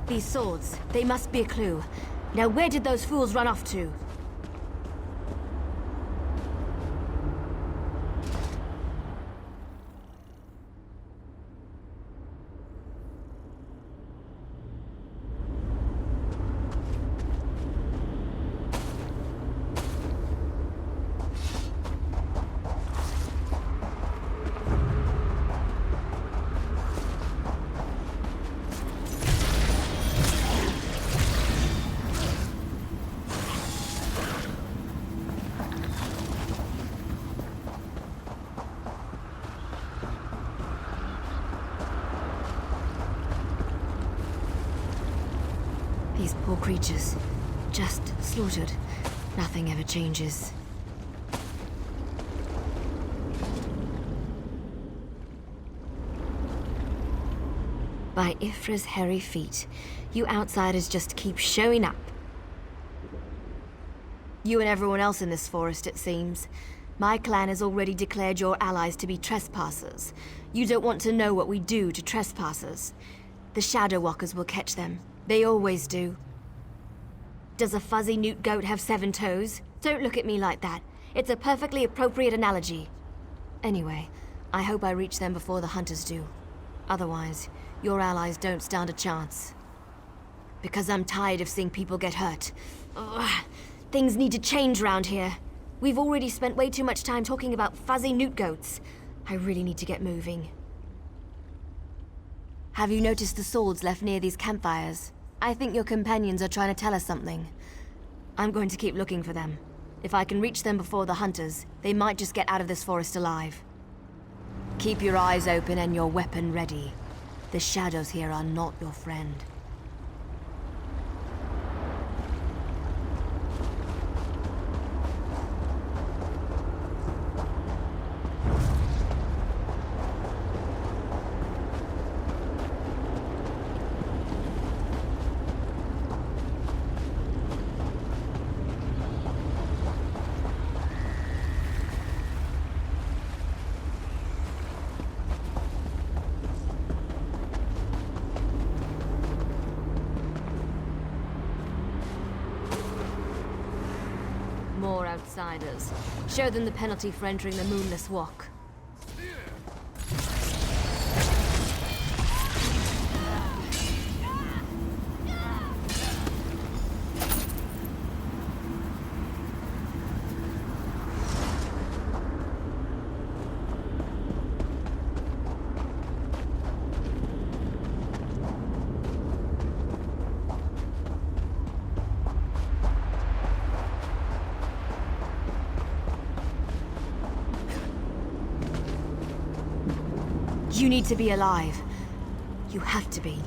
These swords, they must be a clue. Now where did those fools run off to? These poor creatures, just slaughtered. Nothing ever changes. By Ifra's hairy feet, you outsiders just keep showing up. You and everyone else in this forest, it seems. My clan has already declared your allies to be trespassers. You don't want to know what we do to trespassers. The Shadow Walkers will catch them. They always do. Does a fuzzy newt goat have 7 toes? Don't look at me like that. It's a perfectly appropriate analogy. Anyway, I hope I reach them before the hunters do. Otherwise, your allies don't stand a chance. Because I'm tired of seeing people get hurt. Ugh. Things need to change round here. We've already spent way too much time talking about fuzzy newt goats. I really need to get moving. Have you noticed the swords left near these campfires? I think your companions are trying to tell us something. I'm going to keep looking for them. If I can reach them before the hunters, they might just get out of this forest alive. Keep your eyes open and your weapon ready. The shadows here are not your friend. More outsiders. Show them the penalty for entering the Moonless Walk. You need to be alive. You have to be.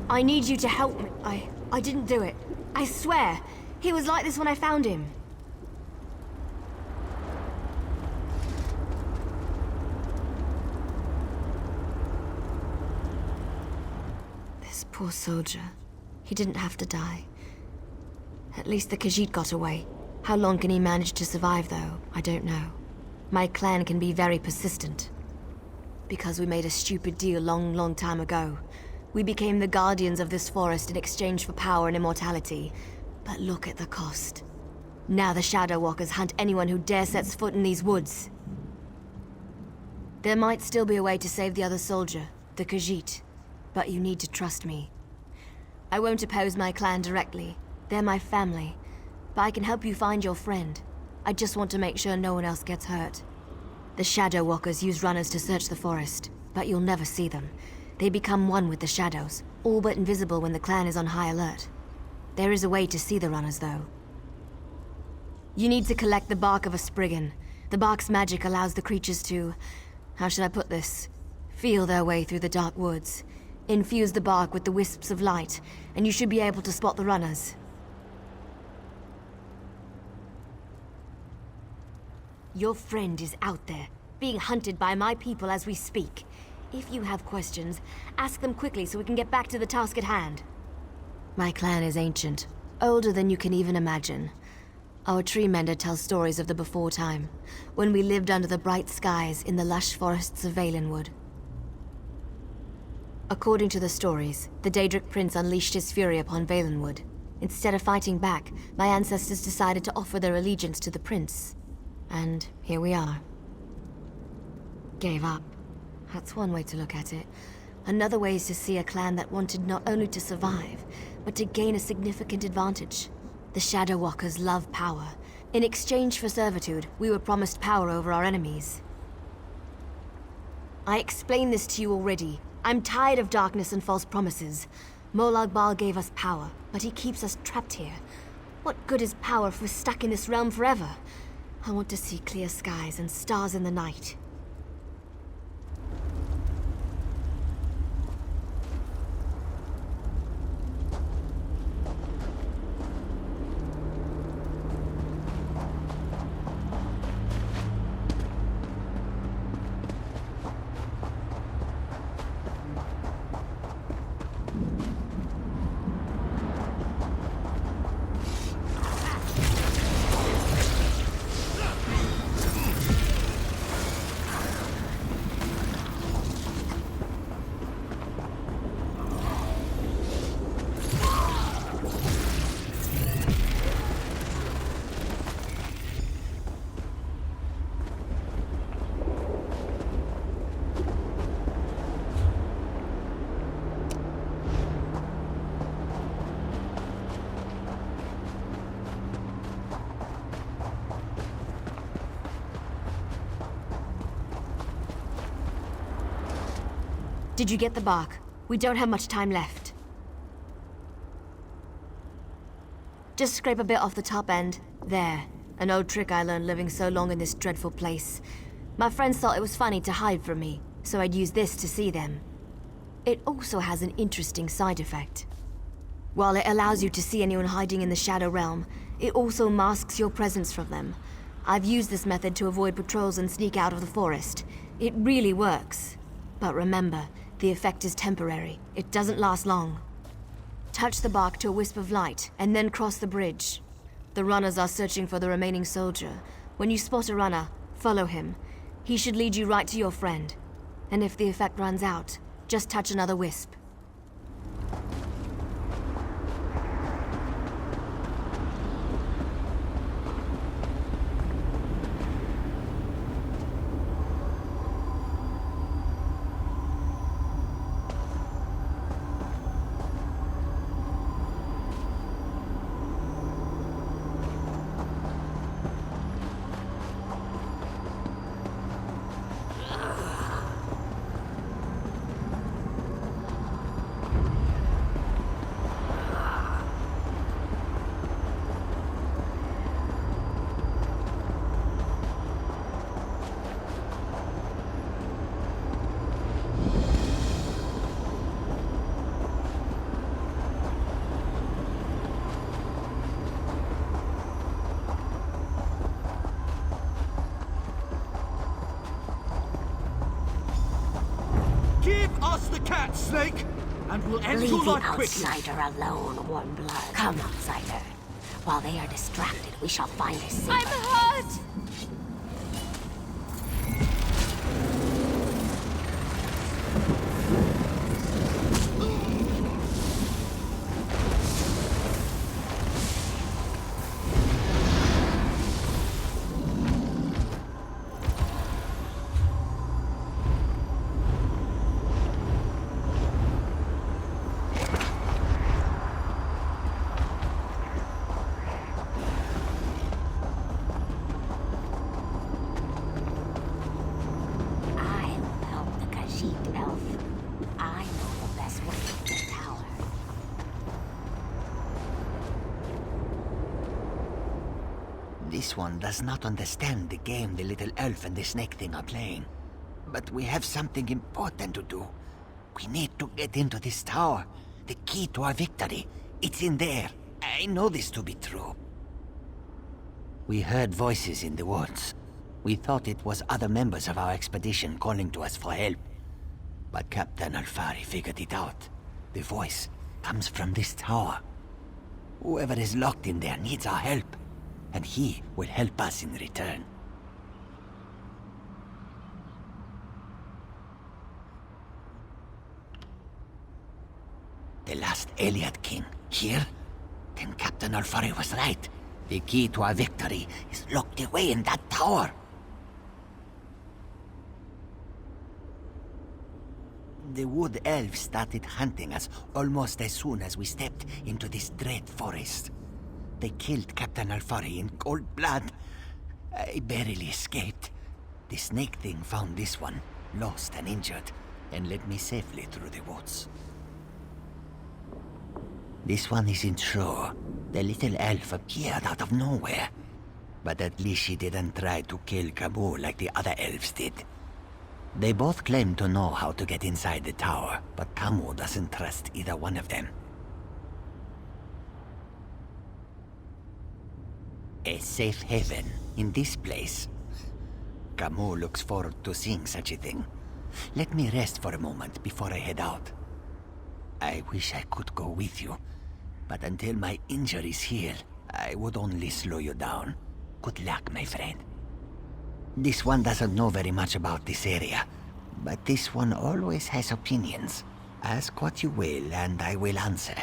I need you to help me. I didn't do it. I swear. He was like this when I found him. This poor soldier. He didn't have to die. At least the Khajiit got away. How long can he manage to survive, though? I don't know. My clan can be very persistent. Because we made a stupid deal long time ago. We became the guardians of this forest in exchange for power and immortality. But look at the cost. Now the Shadow Walkers hunt anyone who dare sets foot in these woods. There might still be a way to save the other soldier, the Khajiit. But you need to trust me. I won't oppose my clan directly. They're my family. But I can help you find your friend. I just want to make sure no one else gets hurt. The Shadow Walkers use runners to search the forest, but you'll never see them. They become one with the shadows, all but invisible when the clan is on high alert. There is a way to see the runners, though. You need to collect the bark of a Spriggan. The bark's magic allows the creatures to... how should I put this? Feel their way through the dark woods. Infuse the bark with the wisps of light, and you should be able to spot the runners. Your friend is out there, being hunted by my people as we speak. If you have questions, ask them quickly so we can get back to the task at hand. My clan is ancient, older than you can even imagine. Our tree mender tells stories of the before time, when we lived under the bright skies in the lush forests of Valenwood. According to the stories, the Daedric Prince unleashed his fury upon Valenwood. Instead of fighting back, my ancestors decided to offer their allegiance to the prince. And here we are. Gave up. That's one way to look at it. Another way is to see a clan that wanted not only to survive, but to gain a significant advantage. The Shadow Walkers love power. In exchange for servitude, we were promised power over our enemies. I explained this to you already. I'm tired of darkness and false promises. Molag Bal gave us power, but he keeps us trapped here. What good is power if we're stuck in this realm forever? I want to see clear skies and stars in the night. Did you get the bark? We don't have much time left. Just scrape a bit off the top end. There. An old trick I learned living so long in this dreadful place. My friends thought it was funny to hide from me, so I'd use this to see them. It also has an interesting side effect. While it allows you to see anyone hiding in the Shadow Realm, it also masks your presence from them. I've used this method to avoid patrols and sneak out of the forest. It really works. But remember, the effect is temporary. It doesn't last long. Touch the bark to a wisp of light, and then cross the bridge. The runners are searching for the remaining soldier. When you spot a runner, follow him. He should lead you right to your friend. And if the effect runs out, just touch another wisp. Give us the cat, Snake, and we'll end Leave your the life quickly. outsider alone, Warmblood. Come, outsider. While they are distracted, we shall find a safe. I'm hurt! This one does not understand the game the little elf and the snake thing are playing. But we have something important to do. We need to get into this tower. The key to our victory. It's in there. I know this to be true. We heard voices in the woods. We thought it was other members of our expedition calling to us for help. But Captain Alfari figured it out. The voice comes from this tower. Whoever is locked in there needs our help. And he will help us in return. The last Elliot King. Here? Then Captain Alfari was right. The key to our victory is locked away in that tower. The wood elves started hunting us almost as soon as we stepped into this dread forest. They killed Captain Alfari in cold blood. I barely escaped. The snake thing found this one, lost and injured, and led me safely through the woods. This one isn't sure. The little elf appeared out of nowhere. But at least she didn't try to kill Camus like the other elves did. They both claim to know how to get inside the tower, but Camus doesn't trust either one of them. A safe haven in this place. Camus looks forward to seeing such a thing. Let me rest for a moment before I head out. I wish I could go with you, but until my injuries heal, I would only slow you down. Good luck, my friend. This one doesn't know very much about this area, but this one always has opinions. Ask what you will, and I will answer.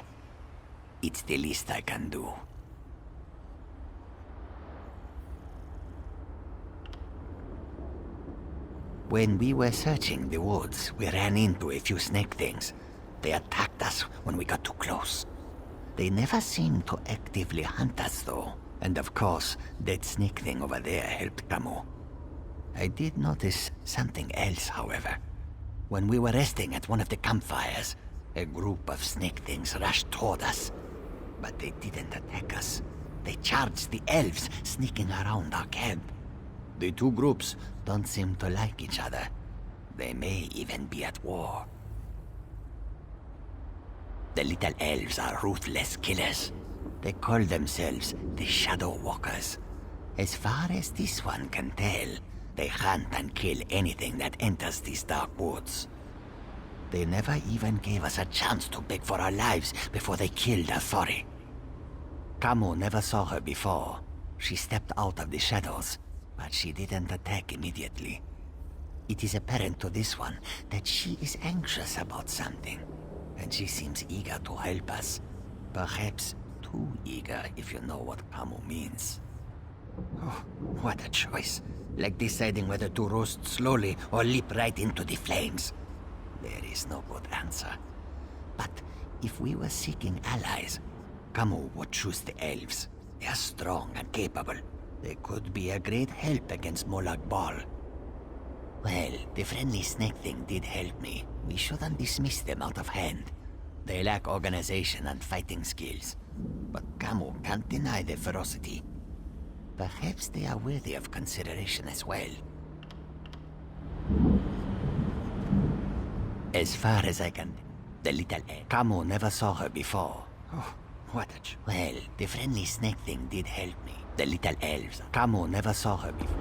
It's the least I can do. When we were searching the woods, we ran into a few snake things. They attacked us when we got too close. They never seemed to actively hunt us, though. And of course, that snake thing over there helped Camus. I did notice something else, however. When we were resting at one of the campfires, a group of snake things rushed toward us. But they didn't attack us. They charged the elves sneaking around our camp. The two groups don't seem to like each other. They may even be at war. The little elves are ruthless killers. They call themselves the Shadow Walkers. As far as this one can tell, they hunt and kill anything that enters these dark woods. They never even gave us a chance to beg for our lives before they killed Alfari. Camus never saw her before. She stepped out of the shadows, but she didn't attack immediately. It is apparent to this one that she is anxious about something, and she seems eager to help us. Perhaps too eager, if you know what Camus means. Oh, what a choice. Like deciding whether to roast slowly or leap right into the flames. There is no good answer. But if we were seeking allies, Camus would choose the elves. They are strong and capable. They could be a great help against Molag Bal. Well, the friendly snake thing did help me. We shouldn't dismiss them out of hand. They lack organization and fighting skills. But Camus can't deny their ferocity. Perhaps they are worthy of consideration as well. As far as I can... The little elf. Camus never saw her before. Oh, what a... Well, the friendly snake thing did help me. The little elves. Camus never saw her before.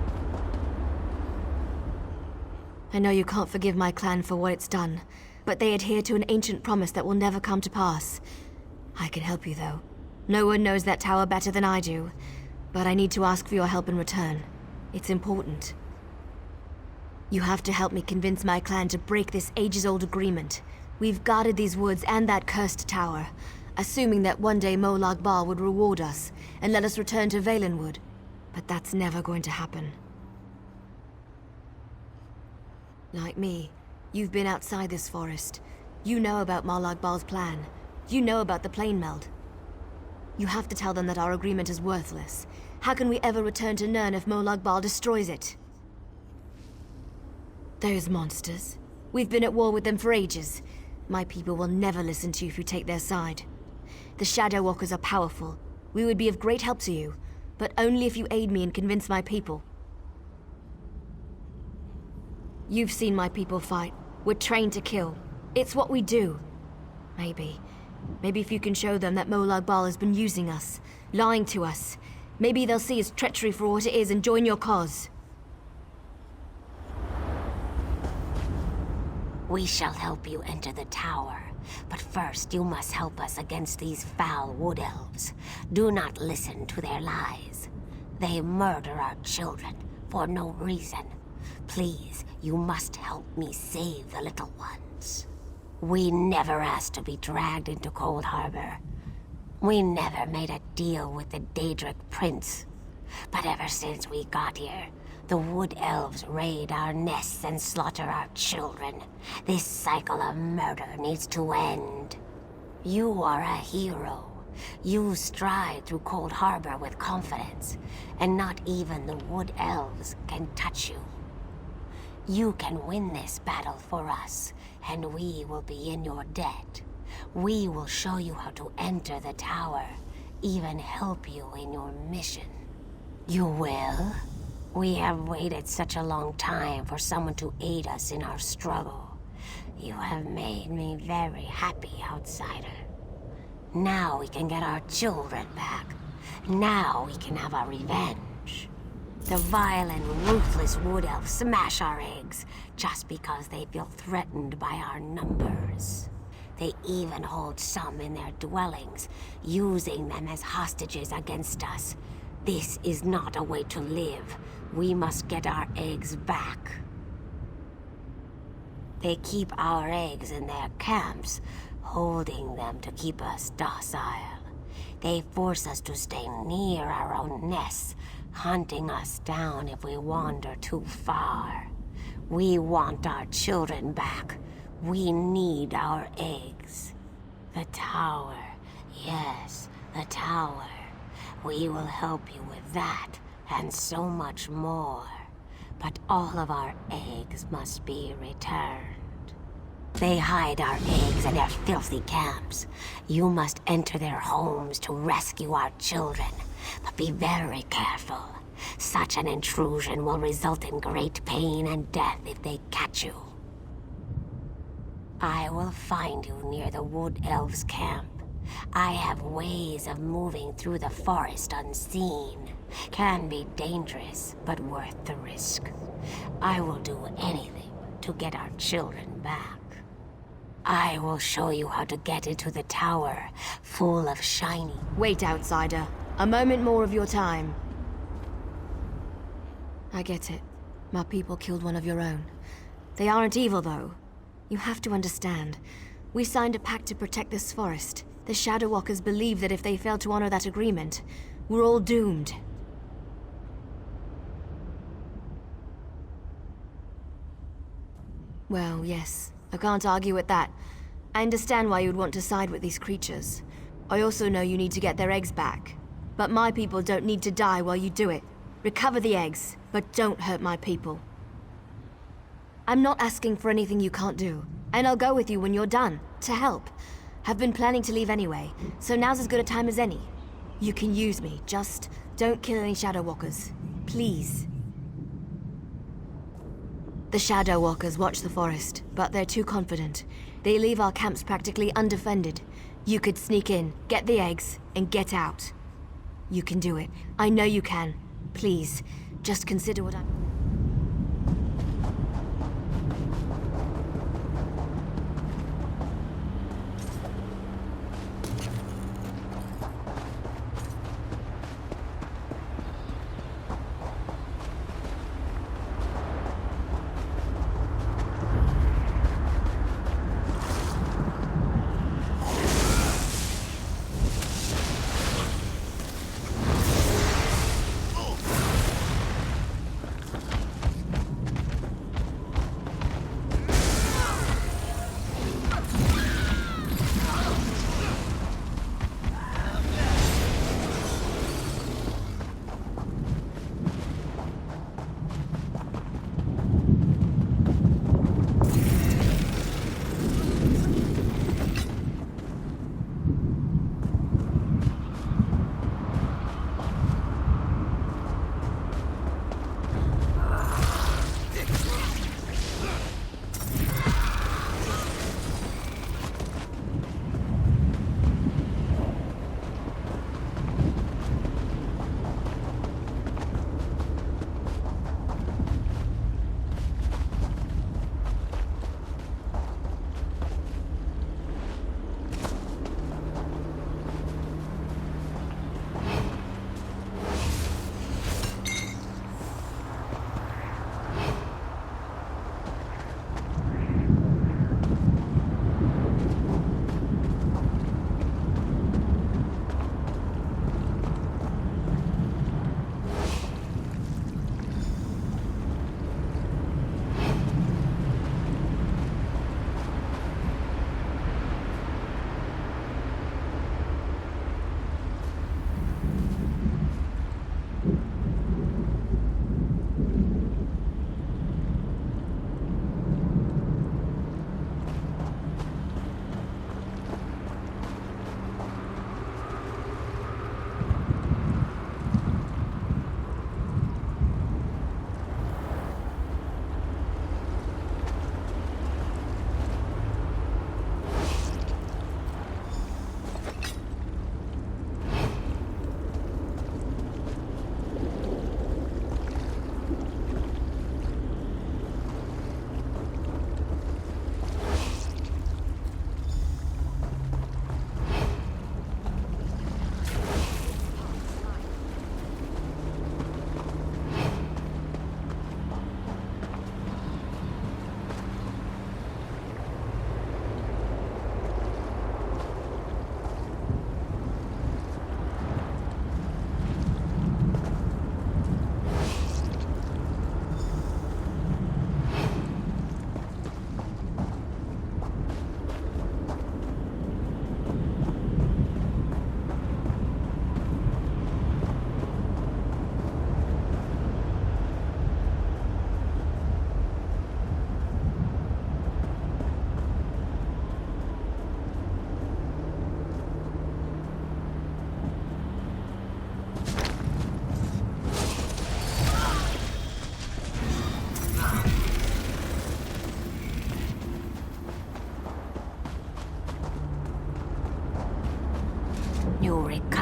I know you can't forgive my clan for what it's done, but they adhere to an ancient promise that will never come to pass. I can help you, though. No one knows that tower better than I do, but I need to ask for your help in return. It's important. You have to help me convince my clan to break this ages-old agreement. We've guarded these woods and that cursed tower, assuming that one day Molag Bal would reward us and let us return to Valenwood. But that's never going to happen. Like me, you've been outside this forest. You know about Molag Bal's plan. You know about the plane meld. You have to tell them that our agreement is worthless. How can we ever return to Nirn if Molag Bal destroys it? Those monsters. We've been at war with them for ages. My people will never listen to you if you take their side. The Shadow Walkers are powerful. We would be of great help to you, but only if you aid me and convince my people. You've seen my people fight. We're trained to kill. It's what we do. Maybe if you can show them that Molag Bal has been using us, lying to us, maybe they'll see his treachery for what it is and join your cause. We shall help you enter the tower, but first you must help us against these foul wood elves. Do not listen to their lies. They murder our children for no reason. Please, you must help me save the little ones. We never asked to be dragged into Cold Harbor. We never made a deal with the Daedric Prince. But ever since we got here, the Wood Elves raid our nests and slaughter our children. This cycle of murder needs to end. You are a hero. You stride through Cold Harbor with confidence, and not even the Wood Elves can touch you. You can win this battle for us, and we will be in your debt. We will show you how to enter the tower, even help you in your mission. You will? We have waited such a long time for someone to aid us in our struggle. You have made me very happy, outsider. Now we can get our children back. Now we can have our revenge. The vile and ruthless Wood Elves smash our eggs just because they feel threatened by our numbers. They even hold some in their dwellings, using them as hostages against us. This is not a way to live. We must get our eggs back. They keep our eggs in their camps, holding them to keep us docile. They force us to stay near our own nests, hunting us down if we wander too far. We want our children back. We need our eggs. The tower. Yes, the tower. We will help you with that, and so much more. But all of our eggs must be returned. They hide our eggs in their filthy camps. You must enter their homes to rescue our children. But be very careful. Such an intrusion will result in great pain and death if they catch you. I will find you near the Wood Elves' camp. I have ways of moving through the forest unseen. Can be dangerous, but worth the risk. I will do anything to get our children back. I will show you how to get into the tower, full of shiny... Wait, outsider. A moment more of your time. I get it. My people killed one of your own. They aren't evil, though. You have to understand. We signed a pact to protect this forest. The Shadow Walkers believe that if they fail to honor that agreement, we're all doomed. Well, yes. I can't argue with that. I understand why you'd want to side with these creatures. I also know you need to get their eggs back. But my people don't need to die while you do it. Recover the eggs, but don't hurt my people. I'm not asking for anything you can't do, and I'll go with you when you're done, to help. Have been planning to leave anyway, so now's as good a time as any. You can use me, just don't kill any Shadow Walkers. Please. The Shadow Walkers watch the forest, but they're too confident. They leave our camps practically undefended. You could sneak in, get the eggs, and get out. You can do it. I know you can. Please, just consider what I'm...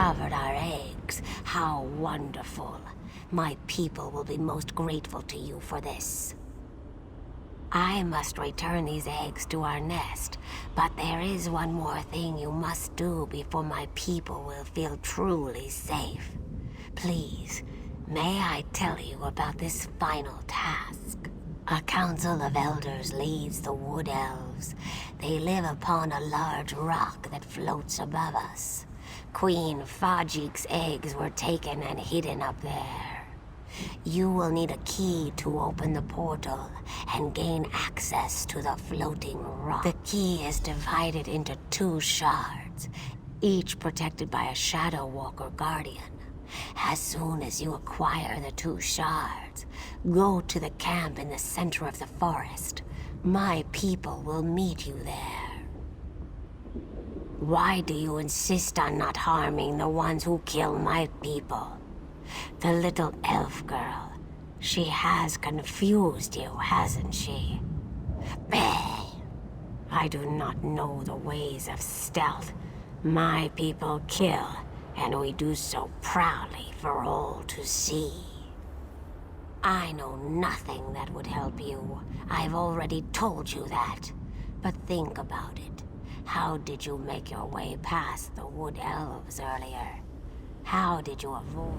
recovered our eggs. How wonderful. My people will be most grateful to you for this. I must return these eggs to our nest, but there is one more thing you must do before my people will feel truly safe. Please, may I tell you about this final task? A council of elders leads the Wood Elves. They live upon a large rock that floats above us. Queen Fajik's eggs were taken and hidden up there. You will need a key to open the portal and gain access to the floating rock. The key is divided into 2 shards, each protected by a Shadow Walker Guardian. As soon as you acquire the 2 shards, go to the camp in the center of the forest. My people will meet you there. Why do you insist on not harming the ones who kill my people? The little elf girl. She has confused you, hasn't she? Bah! I do not know the ways of stealth. My people kill, and we do so proudly for all to see. I know nothing that would help you. I've already told you that. But think about it. How did you make your way past the Wood Elves earlier? How did you avoid...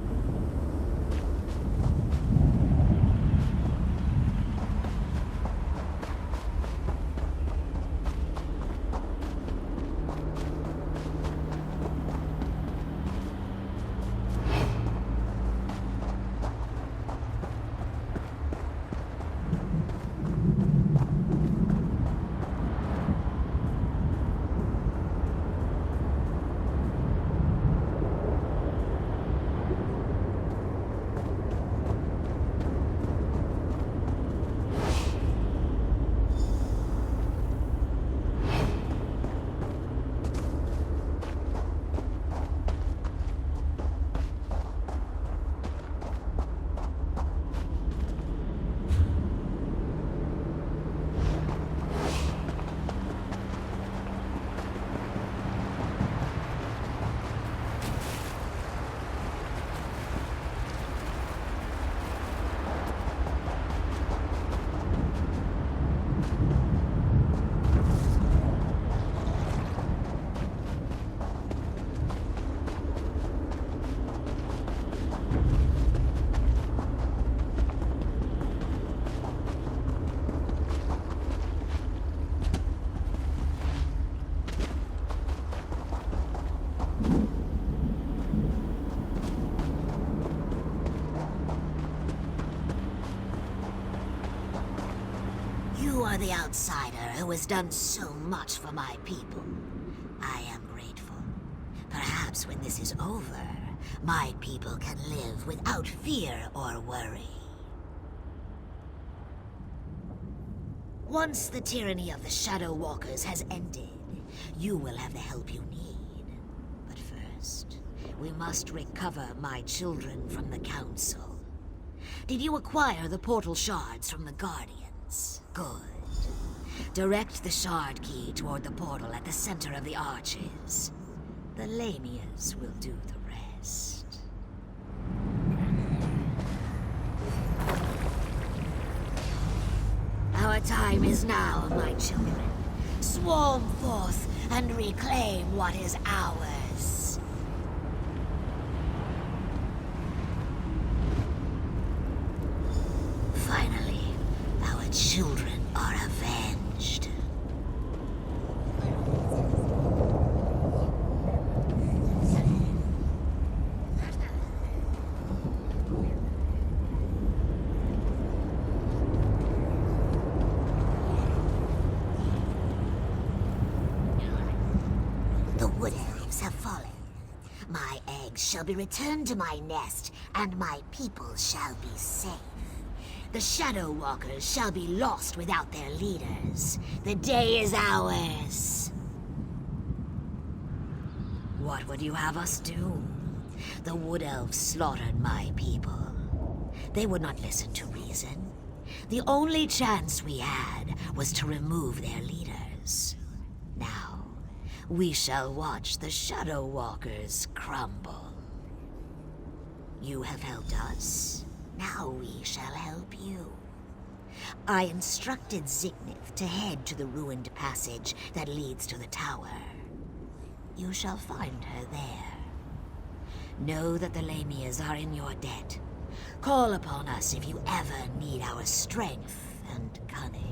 You are the outsider who has done so much for my people. I am grateful. Perhaps when this is over, my people can live without fear or worry. Once the tyranny of the Shadow Walkers has ended, you will have the help you need. But first, we must recover my children from the Council. Did you acquire the portal shards from the Guardians? Good. Direct the shard key toward the portal at the center of the arches. The Lamias will do the rest. Our time is now, my children. Swarm forth and reclaim what is ours. Finally, our children are avenged. The Wood Elves have fallen. My eggs shall be returned to my nest, and my people shall be safe. The Shadow Walkers shall be lost without their leaders. The day is ours. What would you have us do? The Wood Elves slaughtered my people. They would not listen to reason. The only chance we had was to remove their leaders. Now, we shall watch the Shadow Walkers crumble. You have helped us, now we shall help you. I instructed Zignif to head to the ruined passage that leads to the tower. You shall find her there. Know that the Lamias are in your debt. Call upon us if you ever need our strength and cunning.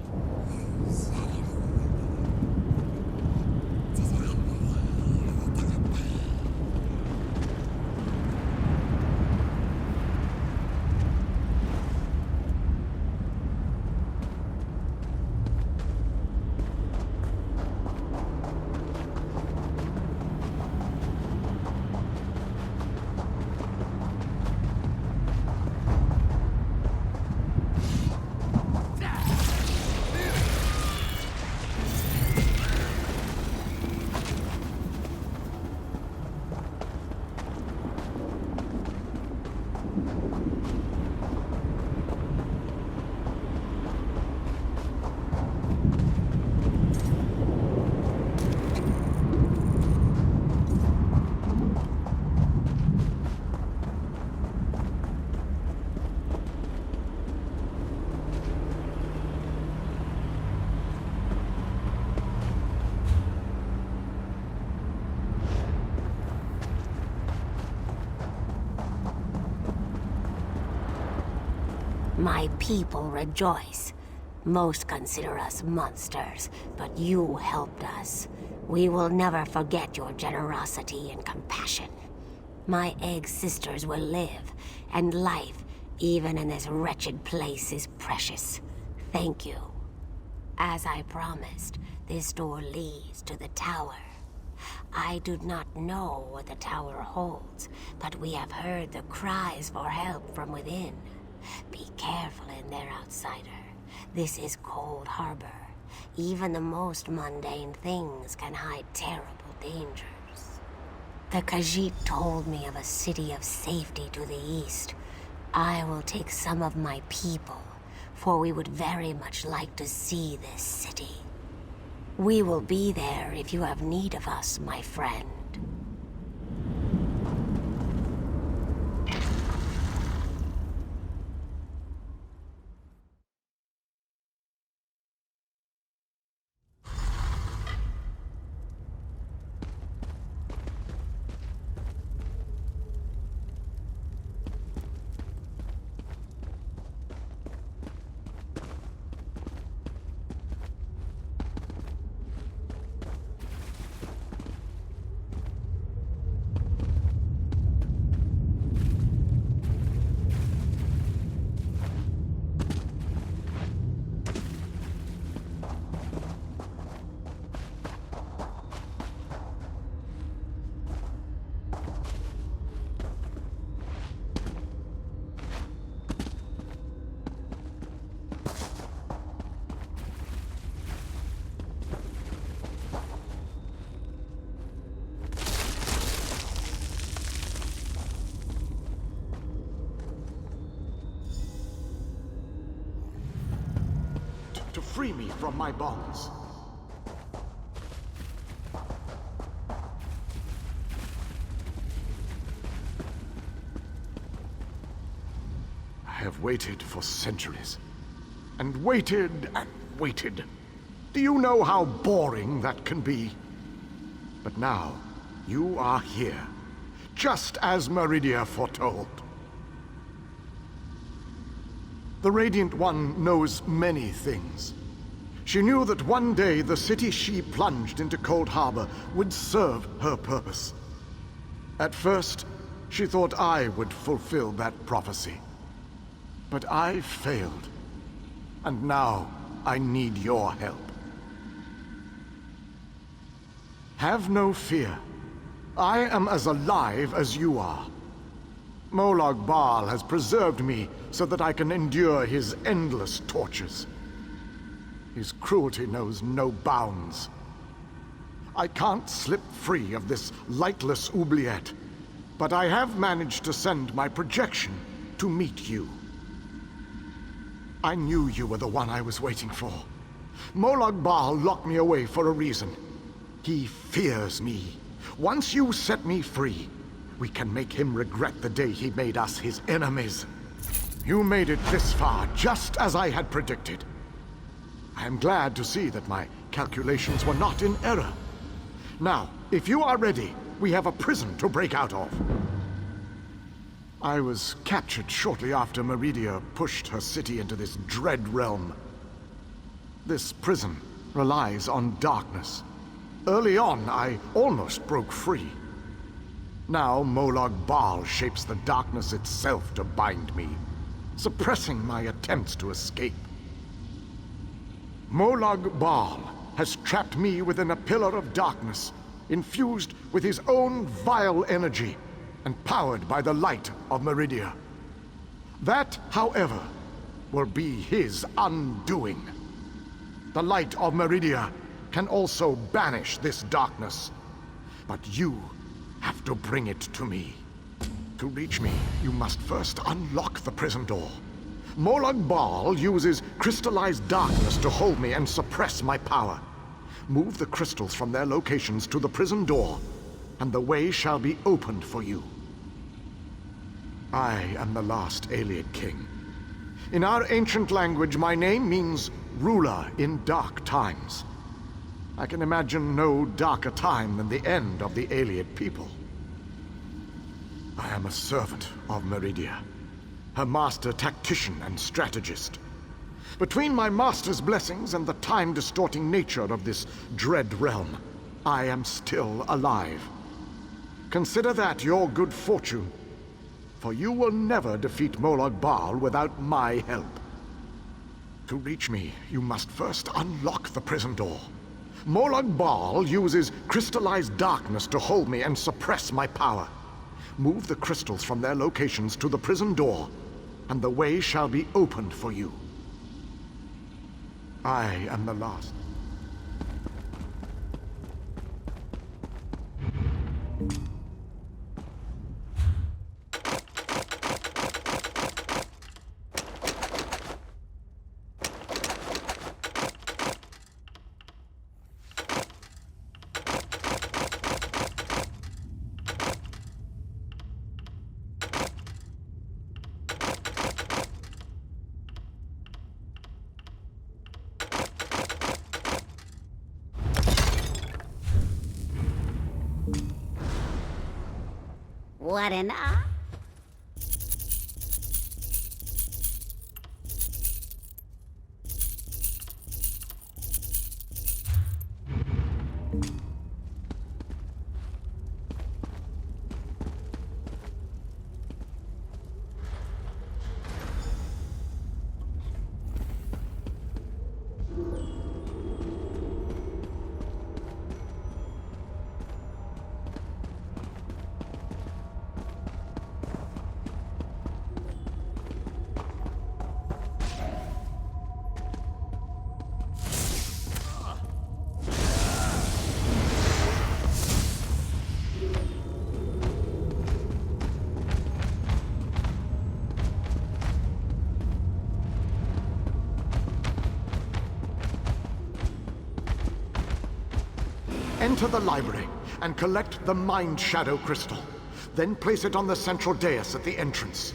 My people rejoice. Most consider us monsters, but you helped us. We will never forget your generosity and compassion. My egg sisters will live, and life, even in this wretched place, is precious. Thank you. As I promised, this door leads to the tower. I do not know what the tower holds, but we have heard the cries for help from within. Be careful in there, outsider. This is Cold Harbor. Even the most mundane things can hide terrible dangers. The Khajiit told me of a city of safety to the east. I will take some of my people, for we would very much like to see this city. We will be there if you have need of us, my friend. To free me from my bonds. I have waited for centuries. And waited and waited. Do you know how boring that can be? But now, you are here. Just as Meridia foretold. The Radiant One knows many things. She knew that one day the city she plunged into Cold Harbor would serve her purpose. At first, she thought I would fulfill that prophecy. But I failed. And now, I need your help. Have no fear. I am as alive as you are. Molag Bal has preserved me so that I can endure his endless tortures. His cruelty knows no bounds. I can't slip free of this lightless oubliette, but I have managed to send my projection to meet you. I knew you were the one I was waiting for. Molag Bal locked me away for a reason. He fears me. Once you set me free, we can make him regret the day he made us his enemies. You made it this far, just as I had predicted. I am glad to see that my calculations were not in error. Now, if you are ready, we have a prison to break out of. I was captured shortly after Meridia pushed her city into this dread realm. This prison relies on darkness. Early on, I almost broke free. Now Molag Bal shapes the darkness itself to bind me, suppressing my attempts to escape. Molag Bal has trapped me within a pillar of darkness, infused with his own vile energy and powered by the light of Meridia. That, however, will be his undoing. The light of Meridia can also banish this darkness, but you have to bring it to me. To reach me, you must first unlock the prison door. Molag Bal uses crystallized darkness to hold me and suppress my power. Move the crystals from their locations to the prison door, and the way shall be opened for you. I am the last Ayleid king. In our ancient language, my name means ruler in dark times. I can imagine no darker time than the end of the Ayleid people. I am a servant of Meridia, her master tactician and strategist. Between my master's blessings and the time-distorting nature of this dread realm, I am still alive. Consider that your good fortune, for you will never defeat Molag Bal without my help. To reach me, you must first unlock the prison door. Molag Bal uses crystallized darkness to hold me and suppress my power. Move the crystals from their locations to the prison door, and the way shall be opened for you. I am the last. What an Enter the library and collect the Mind Shadow Crystal. Then place it on the central dais at the entrance.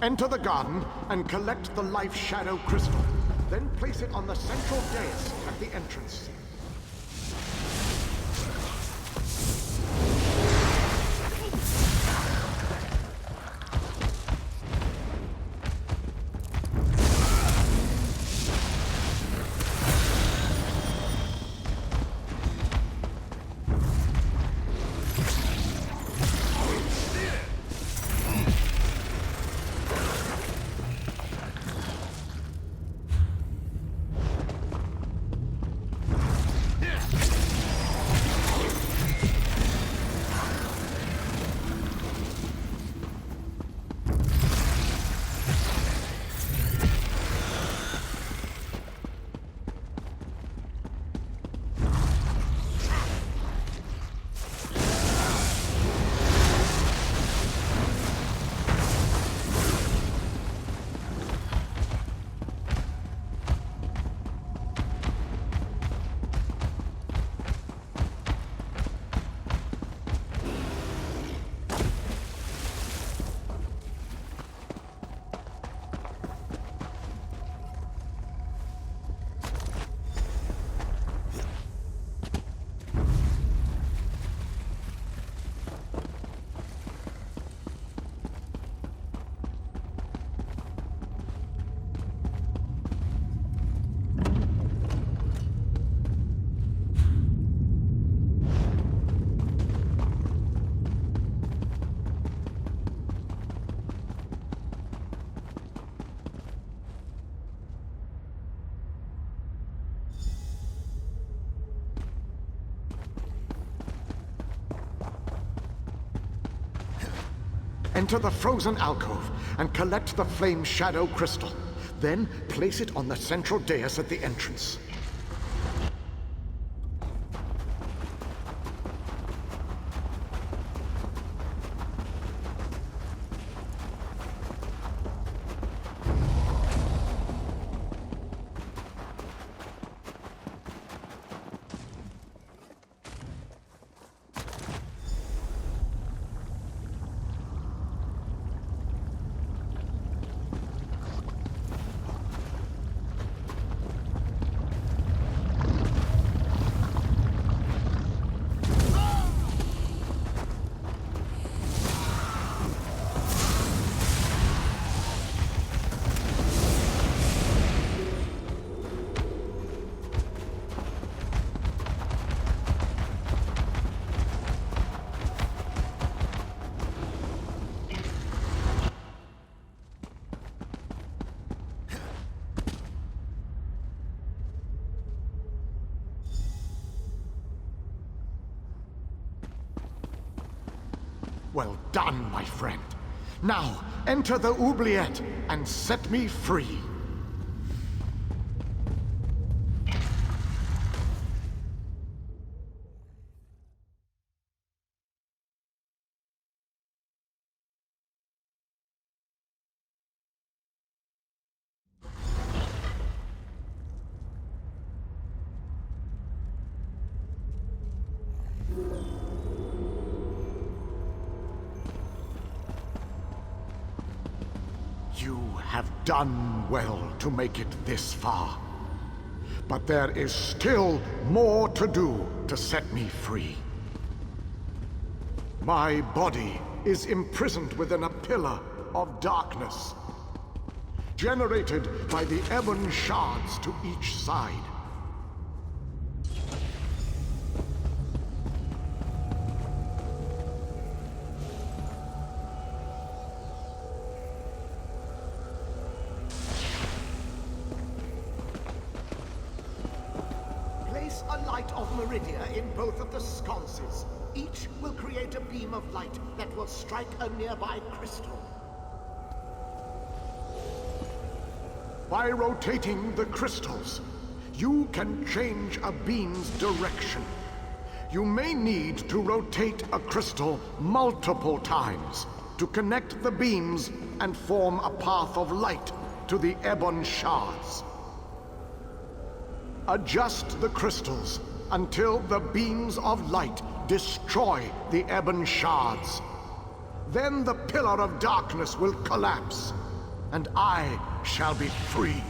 Enter the garden and collect the life shadow crystal. Then place it on the central dais at the entrance. Enter the frozen alcove and collect the flame shadow crystal. Then place it on the central dais at the entrance. Well done, my friend. Now, enter the oubliette and set me free. You have done well to make it this far. But there is still more to do to set me free. My body is imprisoned within a pillar of darkness, generated by the ebon shards to each side. Place a light of Meridia in both of the sconces. Each will create a beam of light that will strike a nearby crystal. By rotating the crystals, you can change a beam's direction. You may need to rotate a crystal multiple times to connect the beams and form a path of light to the ebon shards. Adjust the crystals until the beams of light destroy the ebon shards. Then the Pillar of Darkness will collapse, and I shall be free.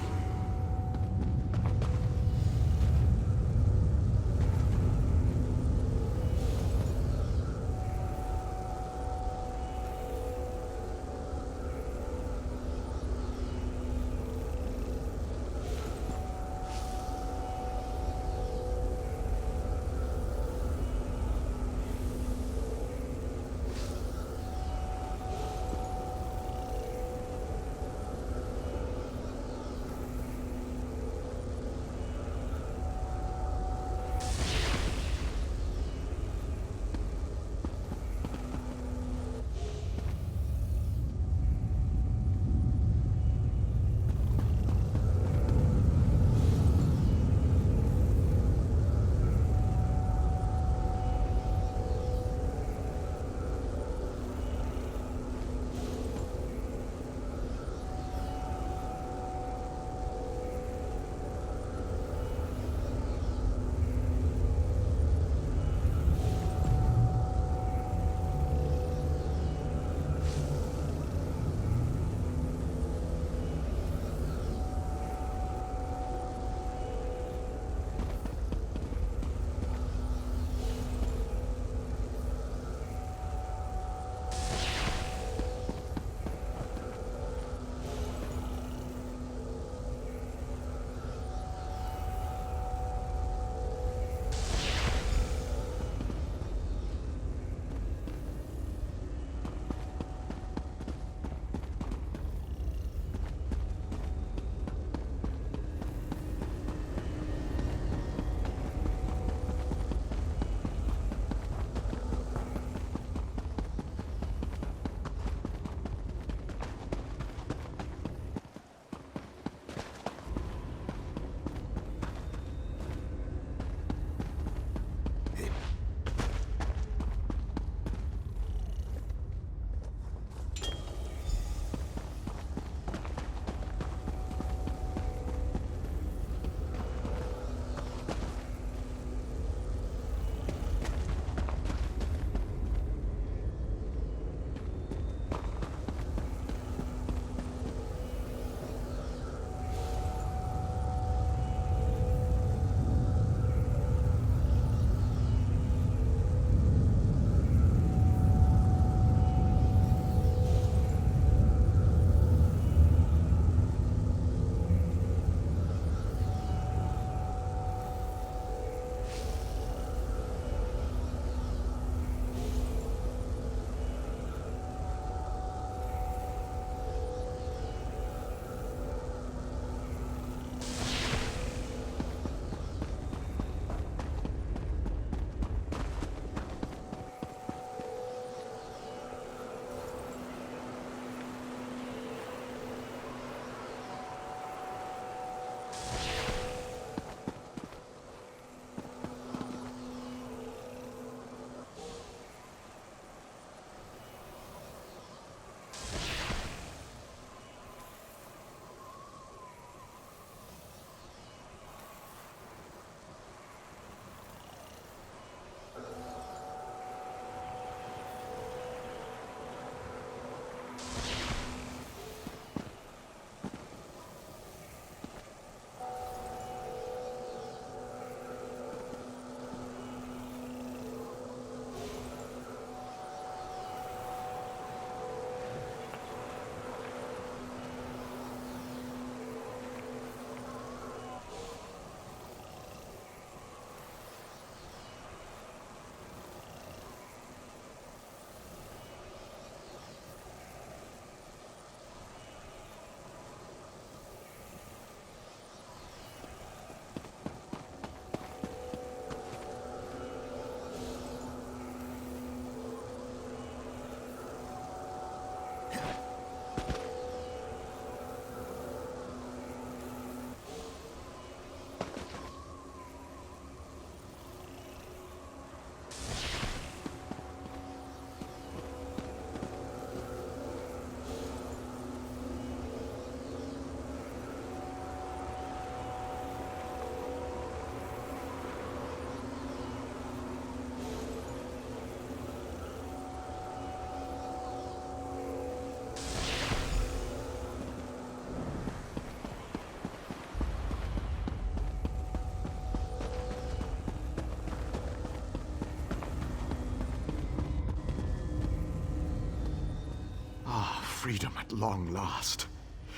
freedom at long last.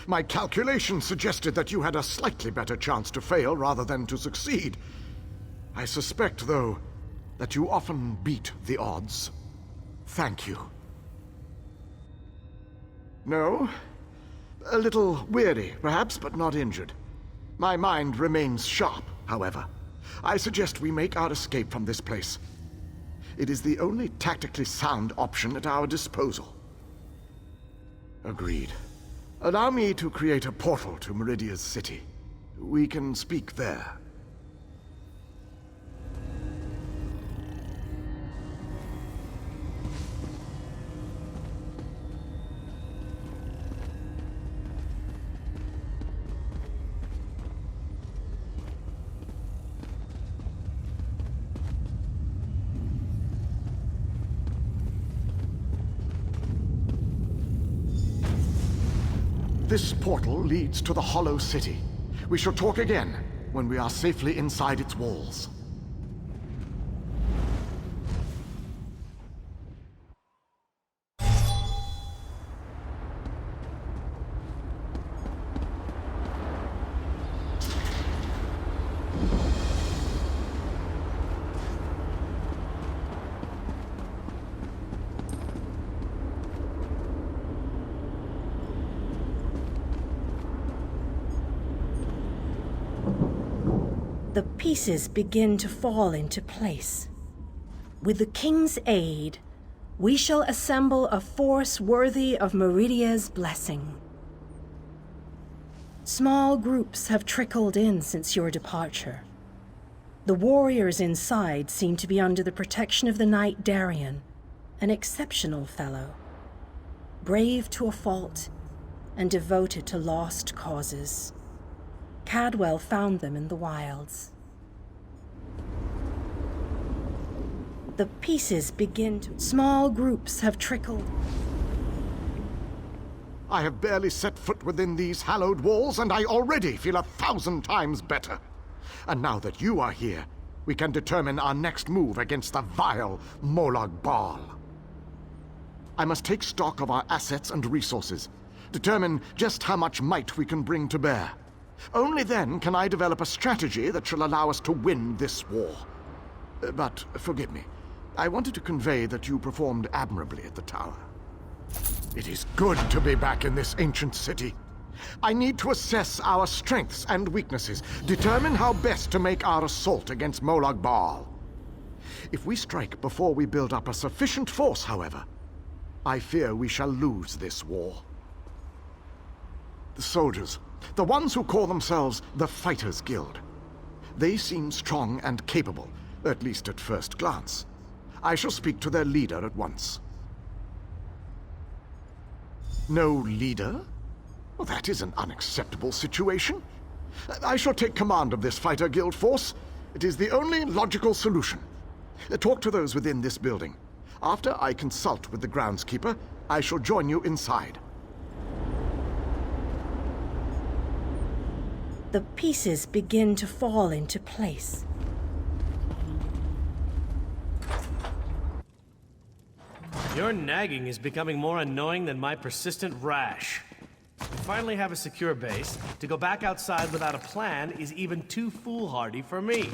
My calculations suggested that you had a slightly better chance to fail rather than to succeed. I suspect, though, that you often beat the odds. Thank you. No? A little weary, perhaps, but not injured. My mind remains sharp, however. I suggest we make our escape from this place. It is the only tactically sound option at our disposal. Agreed. Allow me to create a portal to Meridia's city. We can speak there. This portal leads to the Hollow City. We shall talk again when we are safely inside its walls. The pieces begin to fall into place. With the King's aid, we shall assemble a force worthy of Meridia's blessing. Small groups have trickled in since your departure. The warriors inside seem to be under the protection of the Knight Darien, an exceptional fellow, brave to a fault and devoted to lost causes. Cadwell found them in the wilds. The pieces begin to... Small groups have trickled. I have barely set foot within these hallowed walls, and I already feel 1,000 times better. And now that you are here, we can determine our next move against the vile Molag Bal. I must take stock of our assets and resources, determine just how much might we can bring to bear. Only then can I develop a strategy that shall allow us to win this war. But forgive me, I wanted to convey that you performed admirably at the tower. It is good to be back in this ancient city. I need to assess our strengths and weaknesses, determine how best to make our assault against Molag Bal. If we strike before we build up a sufficient force, however, I fear we shall lose this war. The soldiers, the ones who call themselves the Fighters Guild. They seem strong and capable, at least at first glance. I shall speak to their leader at once. No leader? Well, that is an unacceptable situation. I shall take command of this Fighter Guild force. It is the only logical solution. Talk to those within this building. After I consult with the groundskeeper, I shall join you inside. The pieces begin to fall into place. Your nagging is becoming more annoying than my persistent rash. We finally have a secure base. To go back outside without a plan is even too foolhardy for me.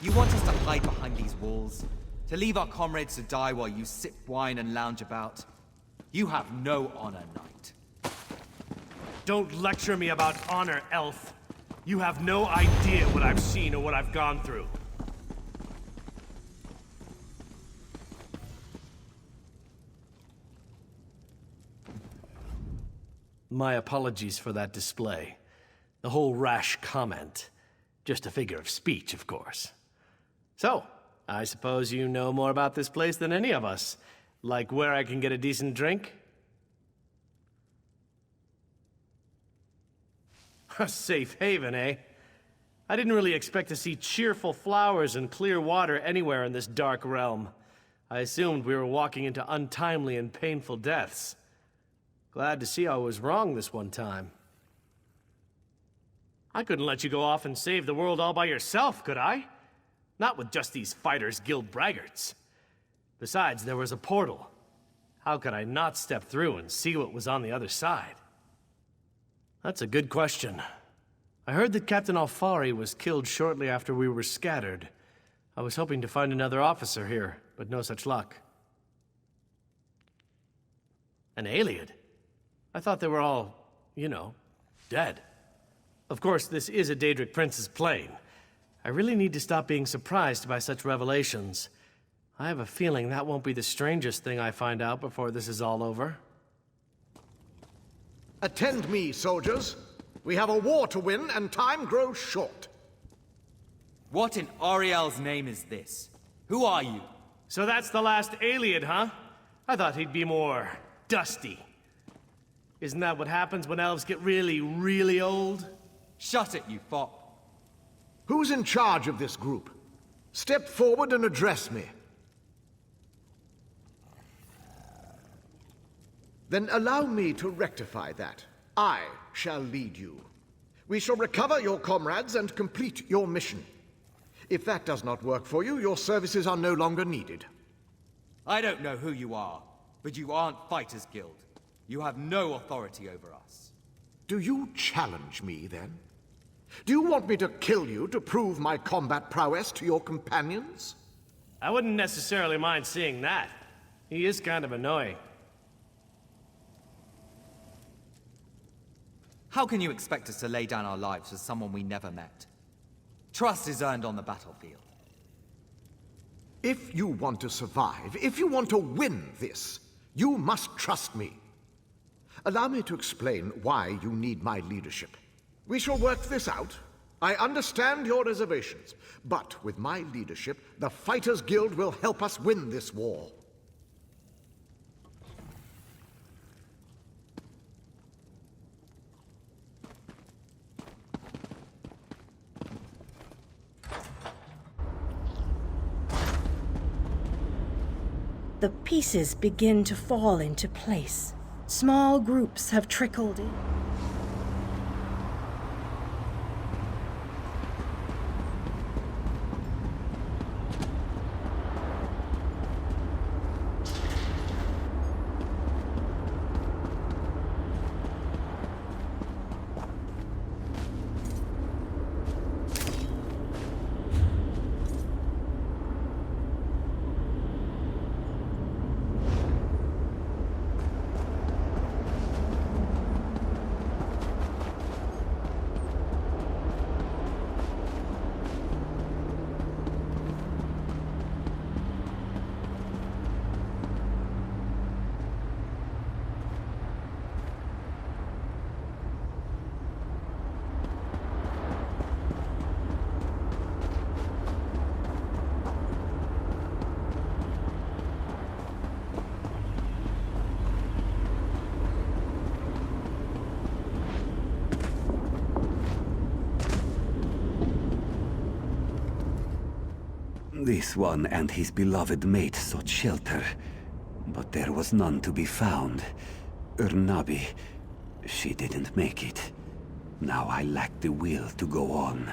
You want us to hide behind these walls? To leave our comrades to die while you sip wine and lounge about? You have no honor, Knight. Don't lecture me about honor, elf. You have no idea what I've seen or what I've gone through. My apologies for that display. The whole rash comment. Just a figure of speech, of course. So, I suppose you know more about this place than any of us. Like where I can get a decent drink? A safe haven, eh? I didn't really expect to see cheerful flowers and clear water anywhere in this dark realm. I assumed we were walking into untimely and painful deaths. Glad to see I was wrong this one time. I couldn't let you go off and save the world all by yourself, could I? Not with just these Fighters Guild braggarts. Besides, there was a portal. How could I not step through and see what was on the other side? That's a good question. I heard that Captain Alfari was killed shortly after we were scattered. I was hoping to find another officer here, but no such luck. An alien? I thought they were all, you know, dead. Of course, this is a Daedric Prince's plane. I really need to stop being surprised by such revelations. I have a feeling that won't be the strangest thing I find out before this is all over. Attend me, soldiers. We have a war to win, and time grows short. What in Ariel's name is this? Who are you? So that's the last alien, huh? I thought he'd be more dusty. Isn't that what happens when elves get really, really old? Shut it, you fop. Who's in charge of this group? Step forward and address me. Then allow me to rectify that. I shall lead you. We shall recover your comrades and complete your mission. If that does not work for you, your services are no longer needed. I don't know who you are, but you aren't Fighters Guild. You have no authority over us. Do you challenge me, then? Do you want me to kill you to prove my combat prowess to your companions? I wouldn't necessarily mind seeing that. He is kind of annoying. How can you expect us to lay down our lives for someone we never met? Trust is earned on the battlefield. If you want to survive, if you want to win this, you must trust me. Allow me to explain why you need my leadership. We shall work this out. I understand your reservations, but with my leadership, the Fighters Guild will help us win this war. The pieces begin to fall into place. Small groups have trickled in. This one and his beloved mate sought shelter, but there was none to be found. Urnabi, she didn't make it. Now I lack the will to go on.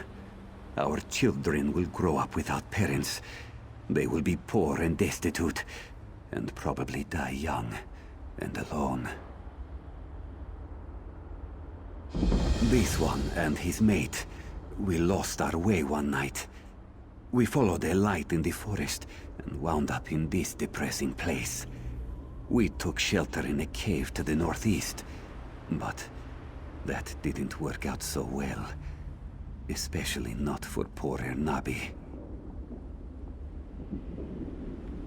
Our children will grow up without parents. They will be poor and destitute, and probably die young and alone. This one and his mate, we lost our way one night. We followed a light in the forest and wound up in this depressing place. We took shelter in a cave to the northeast, but that didn't work out so well. Especially not for poor Ernabi.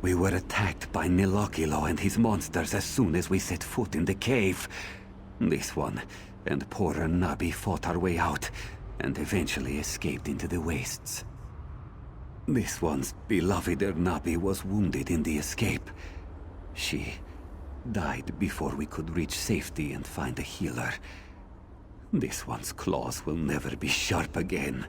We were attacked by Nilokilo and his monsters as soon as we set foot in the cave. This one and poor Ernabi fought our way out and eventually escaped into the wastes. This one's beloved Ernabi was wounded in the escape. She died before we could reach safety and find a healer. This one's claws will never be sharp again.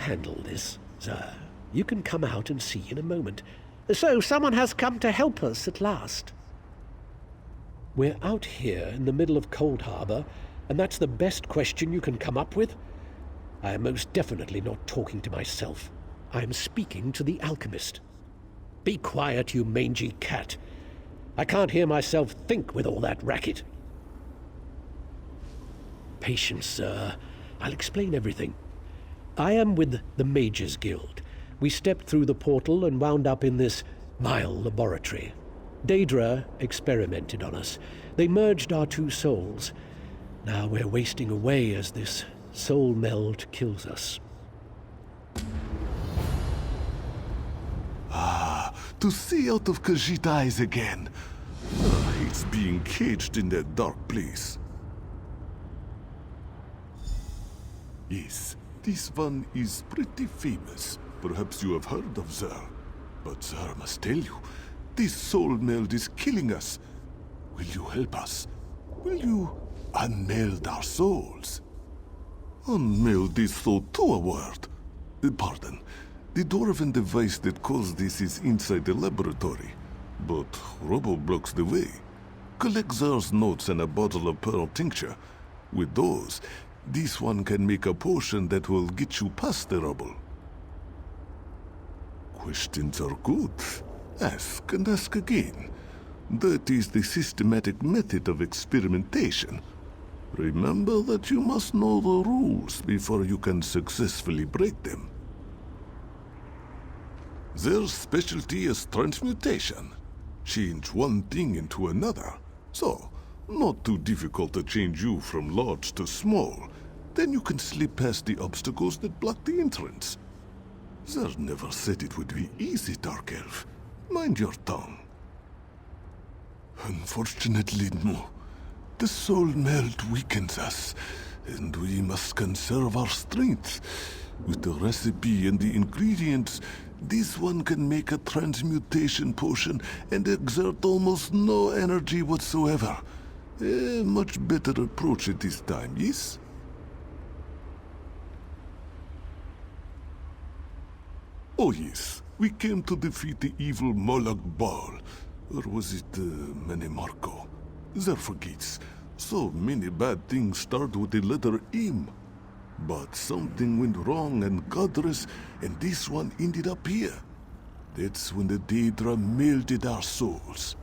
handle this, sir. You can come out and see in a moment. So someone has come to help us at last. We're out here in the middle of Cold Harbor, and that's the best question you can come up with? I am most definitely not talking to myself. I am speaking to the alchemist. Be quiet, you mangy cat. I can't hear myself think with all that racket. Patience, sir. I'll explain everything. I am with the Mages Guild. We stepped through the portal and wound up in this vile laboratory. Daedra experimented on us. They merged our two souls. Now we're wasting away as this soul meld kills us. To see out of Khajiit's eyes again. Hates being caged in that dark place. Yes, this one is pretty famous. Perhaps you have heard of her. But sir, I must tell you, this soul meld is killing us. Will you help us? Will you unmeld our souls? Unmeld is so too a word. Pardon. The dwarven device that caused this is inside the laboratory. But rubble blocks the way. Collect Zar's notes and a bottle of pearl tincture. With those, this one can make a potion that will get you past the rubble. Questions are good. Ask and ask again. That is the systematic method of experimentation. Remember that you must know the rules before you can successfully break them. Their specialty is transmutation. Change one thing into another. So, not too difficult to change you from large to small. Then you can slip past the obstacles that block the entrance. Zer never said it would be easy, Dark Elf. Mind your tongue. Unfortunately, no. The soul meld weakens us, and we must conserve our strength. With the recipe and the ingredients, this one can make a transmutation potion and exert almost no energy whatsoever. A much better approach at this time, yes? Oh yes, we came to defeat the evil Molag Bal. Or was it Menemarco? There forgets. So many bad things start with the letter M. But something went wrong and Godress, and this one ended up here. That's when the Daedra melded our souls.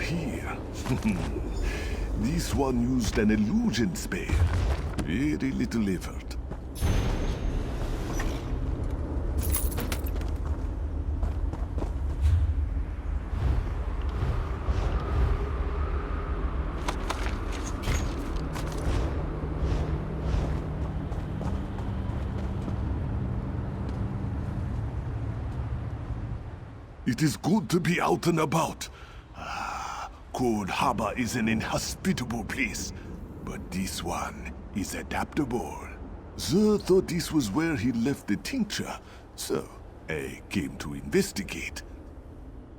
here. This one used an illusion spell. Very little effort. It is good to be out and about. Cold Harbor is an inhospitable place, but this one is adaptable. Zer thought this was where he left the tincture, so I came to investigate.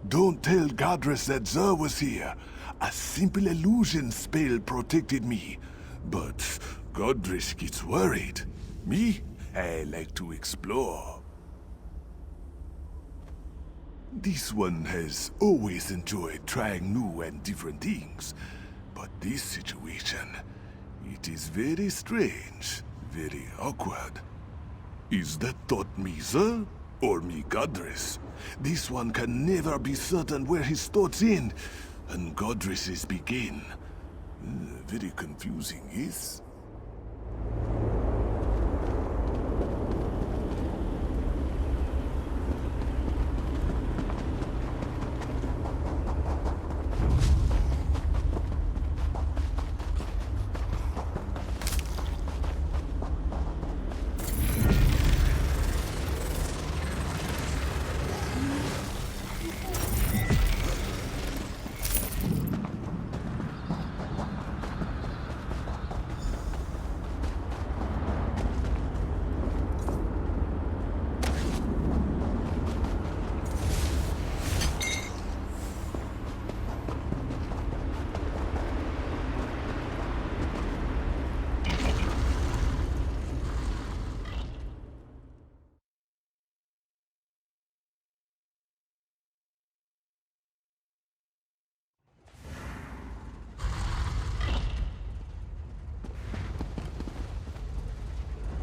Don't tell Godress that Zer was here. A simple illusion spell protected me, but Godress gets worried. Me? I like to explore. This one has always enjoyed trying new and different things, but this situation, it is very strange, very awkward. Is that thought me, sir? Or me, Godress? This one can never be certain where his thoughts end, and Godress's begin. Very confusing, yes?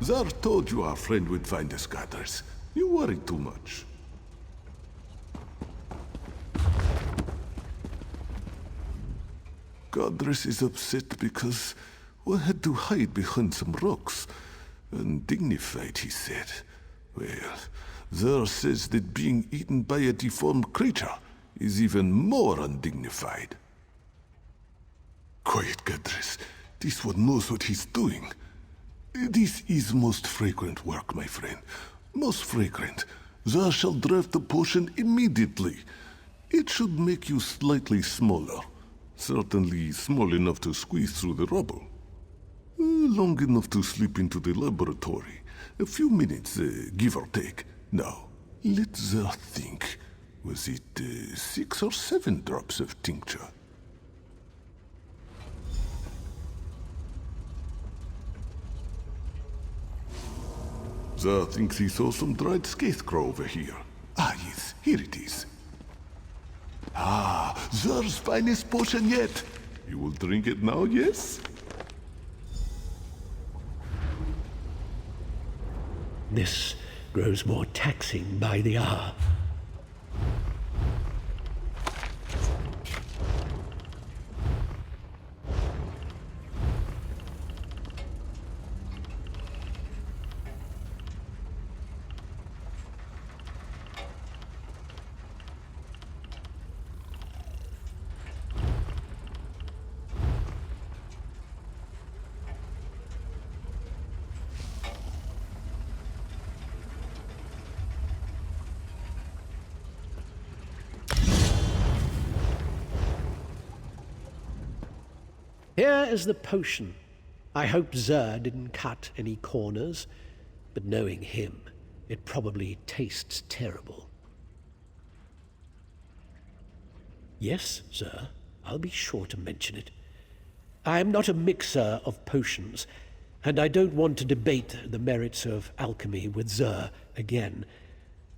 Zar told you our friend would find us, Godress. You worried too much. Godress is upset because we had to hide behind some rocks. Undignified, he said. Well, Zar says that being eaten by a deformed creature is even more undignified. Quiet, Godress. This one knows what he's doing. This is most fragrant work, my friend. Most fragrant. Thou shalt draft the potion immediately. It should make you slightly smaller. Certainly small enough to squeeze through the rubble. Long enough to slip into the laboratory. A few minutes, give or take. Now, let thou think. Was it 6 or 7 drops of tincture? Zar thinks he saw some dried scarecrow over here. Ah, yes, here it is. Ah, Zar's finest potion yet. You will drink it now, yes? This grows more taxing by the hour. Here is the potion. I hope Zer didn't cut any corners, but knowing him, it probably tastes terrible. Yes, Zer, I'll be sure to mention it. I am not a mixer of potions, and I don't want to debate the merits of alchemy with Zer again.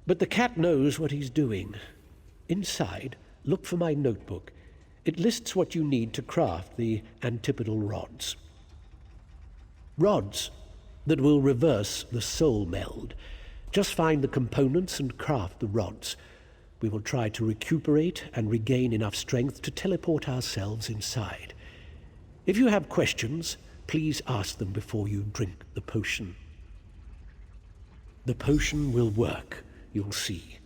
But the cat knows what he's doing. Inside, look for my notebook. It lists what you need to craft the antipodal rods. Rods that will reverse the soul meld. Just find the components and craft the rods. We will try to recuperate and regain enough strength to teleport ourselves inside. If you have questions, please ask them before you drink the potion. The potion will work, you'll see.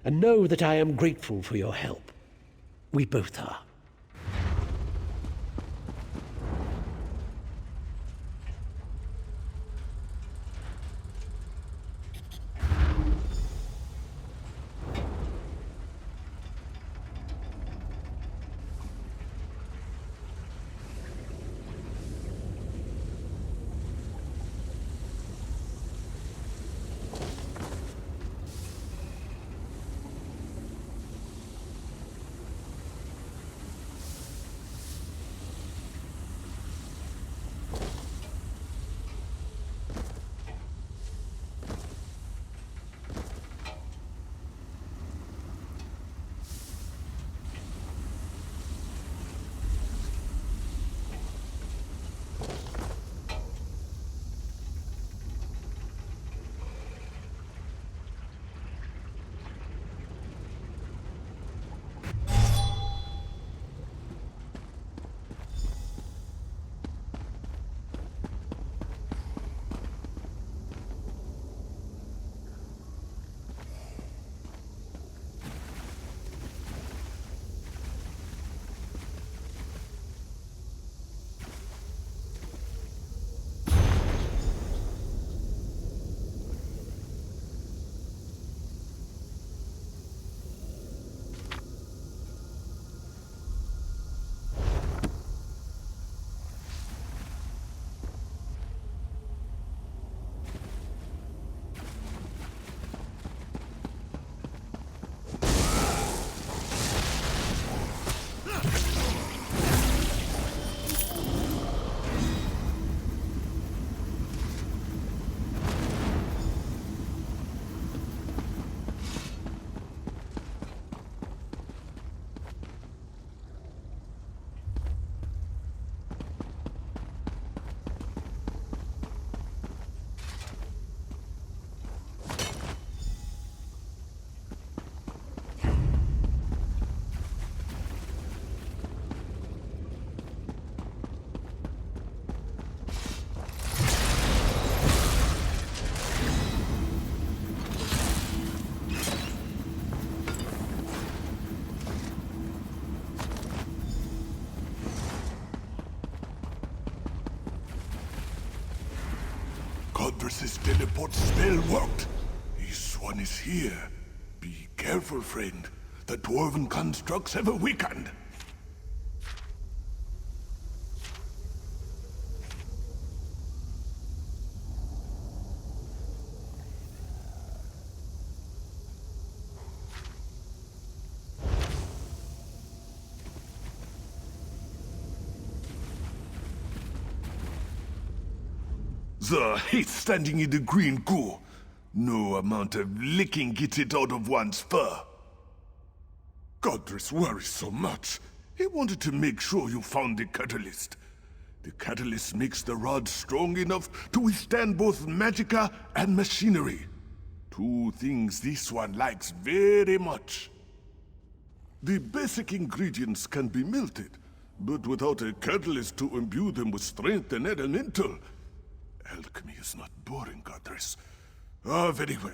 And know that I am grateful for your help. We both are. Godress's teleport spell worked. This one is here. Be careful, friend. The dwarven constructs have weakened. I hate standing in the green goo. No amount of licking gets it out of one's fur. Godress worries so much. He wanted to make sure you found the catalyst. The catalyst makes the rod strong enough to withstand both magicka and machinery. Two things this one likes very much. The basic ingredients can be melted, but without a catalyst to imbue them with strength and elemental, alchemy is not boring, Godress. Ah, very well.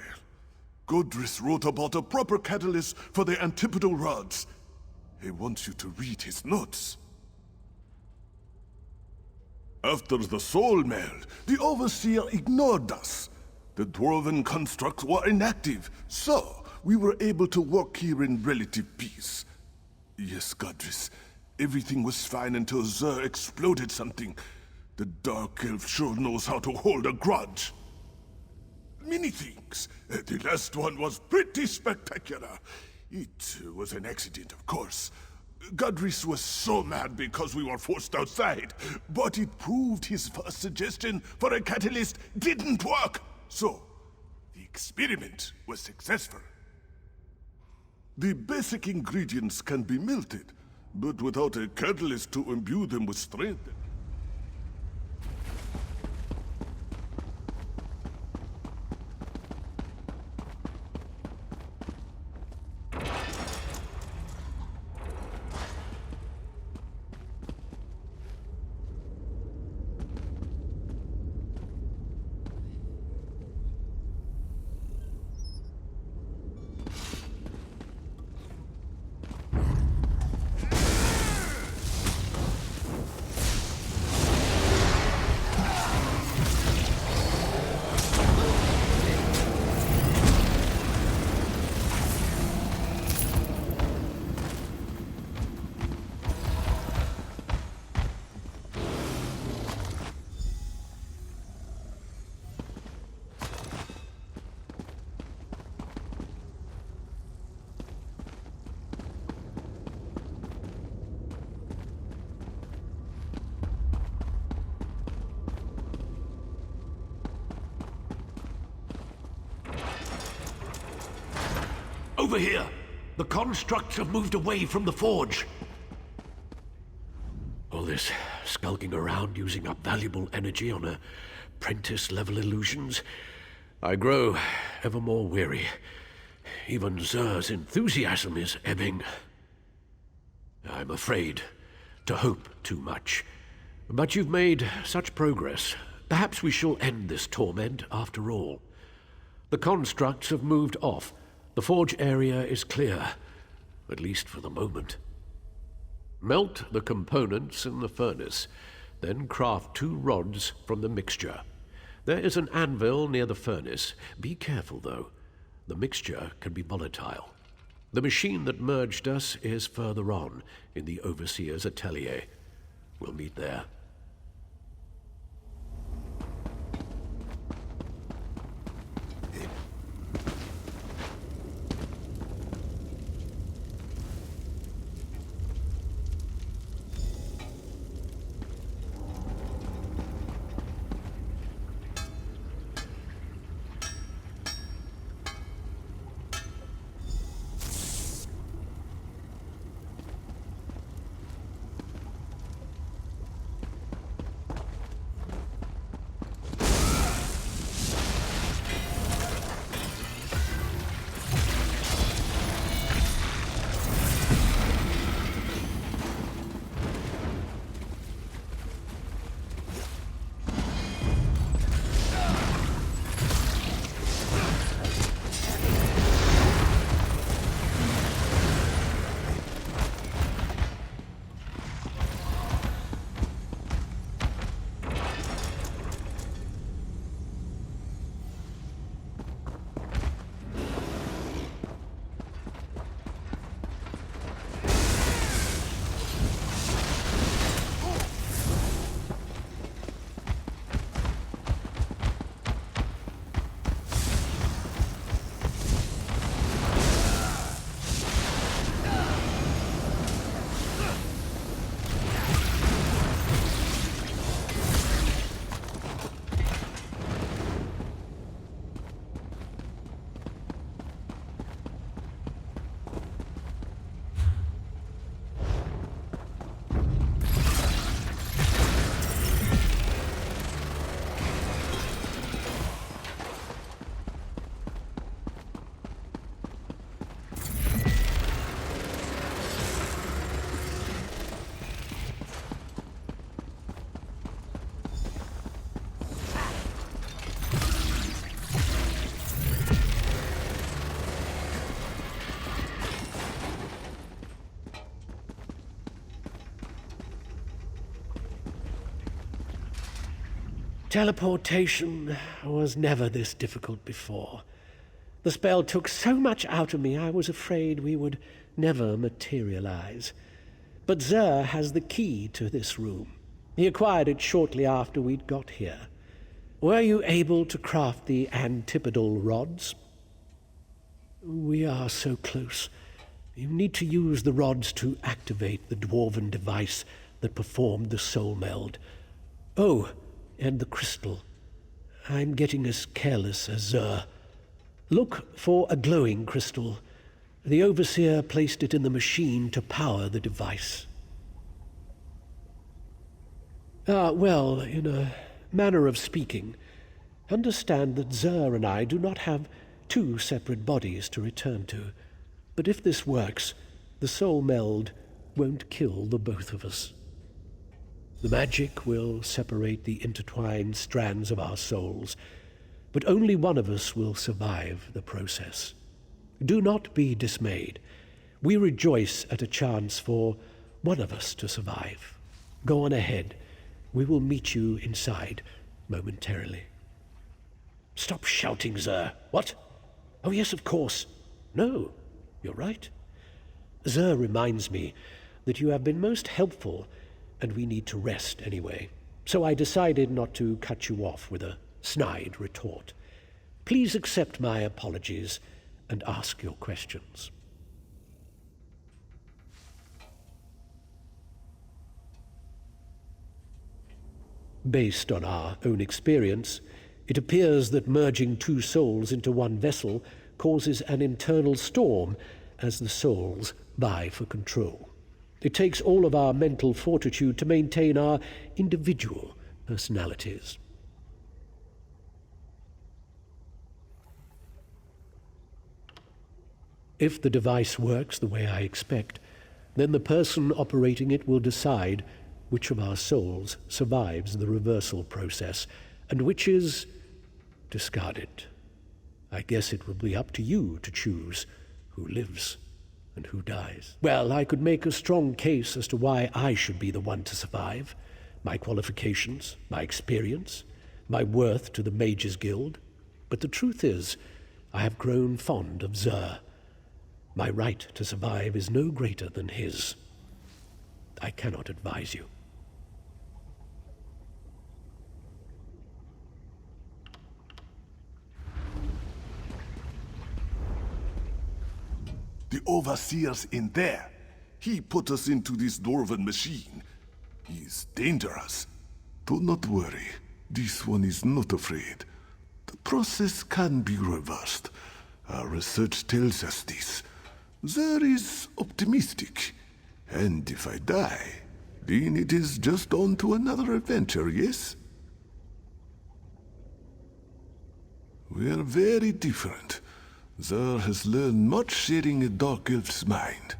Godress wrote about a proper catalyst for the antipodal rods. He wants you to read his notes. After the soul meld, the Overseer ignored us. The dwarven constructs were inactive, so we were able to work here in relative peace. Yes, Godress, everything was fine until Zer exploded something. The Dark Elf sure knows how to hold a grudge. Many things. The last one was pretty spectacular. It was an accident, of course. Godress was so mad because we were forced outside, but it proved his first suggestion for a catalyst didn't work. So, the experiment was successful. The basic ingredients can be melted, but without a catalyst to imbue them with strength. Over here! The constructs have moved away from the forge. All this skulking around using up valuable energy on apprentice-level illusions. I grow ever more weary. Even Zer's enthusiasm is ebbing. I'm afraid to hope too much. But you've made such progress. Perhaps we shall end this torment after all. The constructs have moved off. The forge area is clear, at least for the moment. Melt the components in the furnace, then craft 2 rods from the mixture. There is an anvil near the furnace. Be careful, though. The mixture can be volatile. The machine that merged us is further on, in the Overseer's atelier. We'll meet there. Teleportation was never this difficult before. The spell took so much out of me I was afraid we would never materialize. But Zer has the key to this room. He acquired it shortly after we'd got here. Were you able to craft the antipodal rods? We are so close. You need to use the rods to activate the dwarven device that performed the soul meld. Oh, and the crystal. I'm getting as careless as Zer. Look for a glowing crystal. The Overseer placed it in the machine to power the device. Well, in a manner of speaking, understand that Zer and I do not have 2 separate bodies to return to. But if this works, the soul meld won't kill the both of us. The magic will separate the intertwined strands of our souls, but only one of us will survive the process. Do not be dismayed. We rejoice at a chance for one of us to survive. Go on ahead. We will meet you inside momentarily. Stop shouting, Zer. What? Oh, yes, of course. No, you're right. Zer reminds me that you have been most helpful, and we need to rest anyway. So I decided not to cut you off with a snide retort. Please accept my apologies and ask your questions. Based on our own experience, it appears that merging 2 souls into one vessel causes an internal storm as the souls vie for control. It takes all of our mental fortitude to maintain our individual personalities. If the device works the way I expect, then the person operating it will decide which of our souls survives the reversal process and which is discarded. I guess it will be up to you to choose who lives and who dies. Well, I could make a strong case as to why I should be the one to survive. My qualifications, my experience, my worth to the Mages Guild. But the truth is, I have grown fond of Xur. My right to survive is no greater than his. I cannot advise you. The Overseer's in there. He put us into this dwarven machine. He's dangerous. Do not worry. This one is not afraid. The process can be reversed. Our research tells us this. Xur is optimistic. And if I die, then it is just on to another adventure, yes? We're very different. Xur has learned much sharing a dark elf's mind.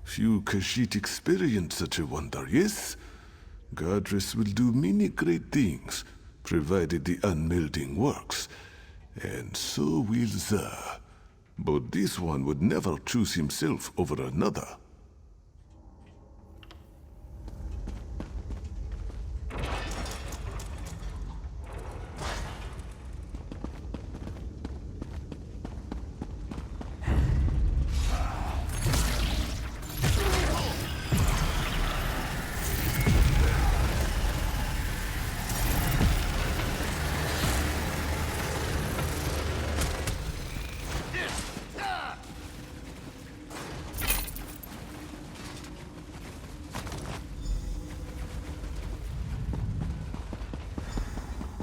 Few Khajiit experience such a wonder, yes? Godress will do many great things, provided the unmelding works. And so will Xur. But this one would never choose himself over another.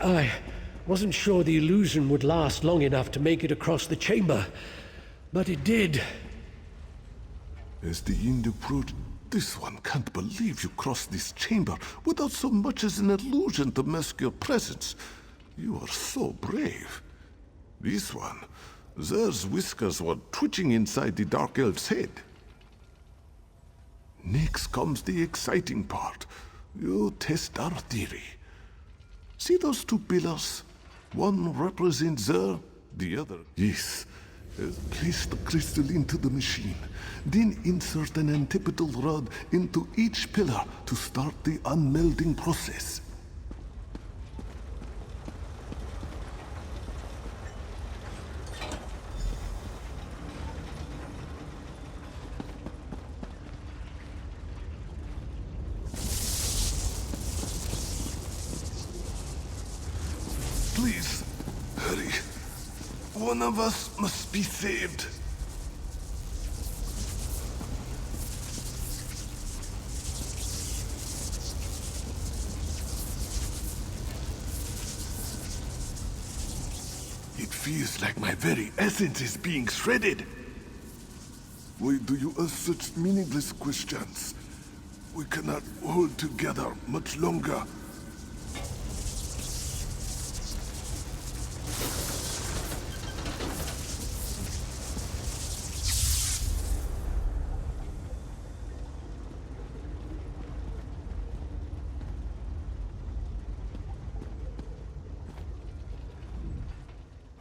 I wasn't sure the illusion would last long enough to make it across the chamber, but it did. As the end approached, this one can't believe you crossed this chamber without so much as an illusion to mask your presence. You are so brave. This one, Xur's whiskers were twitching inside the Dark Elf's head. Next comes the exciting part. You test our theory. See those two pillars? One represents Xur, the other... Yes. Place the crystal into the machine. Then insert an antipodal rod into each pillar to start the unmelding process. Please, hurry. One of us must be saved. It feels like my very essence is being shredded. Why do you ask such meaningless questions? We cannot hold together much longer.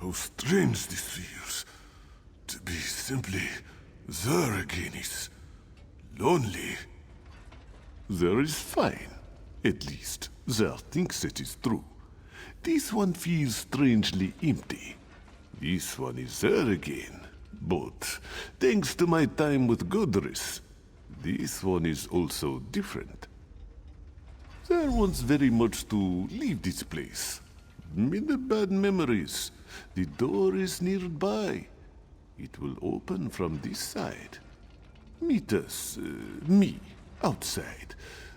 How strange this feels. To be simply Xur again is lonely. Xur is fine. At least, Xur thinks it is true. This one feels strangely empty. This one is Xur again. But, thanks to my time with Godress, this one is also different. Xur wants very much to leave this place. Many bad memories. The door is nearby. It will open from this side. Meet us, me, outside.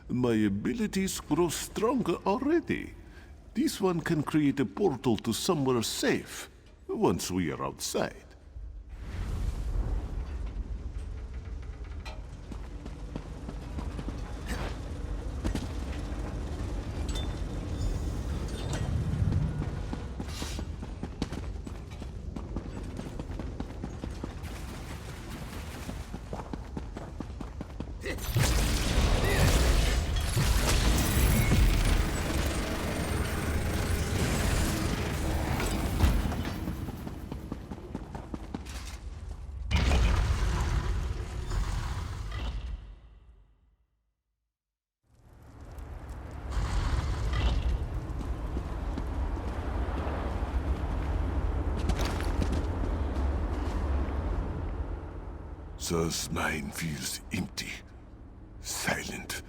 My abilities grow stronger already. This one can create a portal to somewhere safe, once we are outside. Sir's mind feels empty, silent.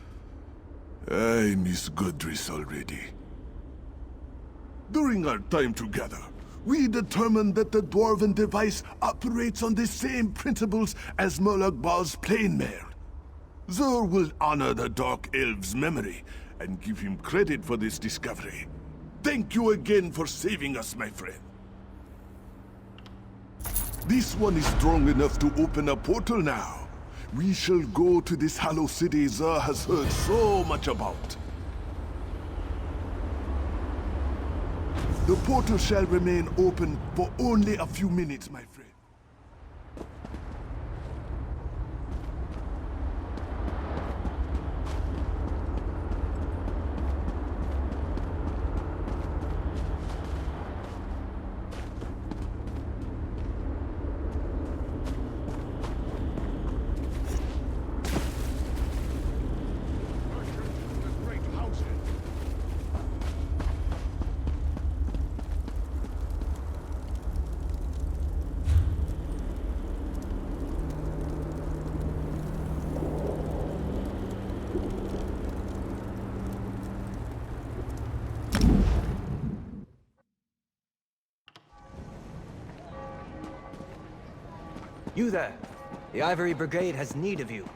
I miss Godris already. During our time together, we determined that the Dwarven device operates on the same principles as Molag Bal's plane mail. Zur will honor the Dark Elf's memory and give him credit for this discovery. Thank you again for saving us, my friend. This one is strong enough to open a portal now. We shall go to this hollow city Zur has heard so much about. The portal shall remain open for only a few minutes, my friend. You there! The Ivory Brigade has need of you.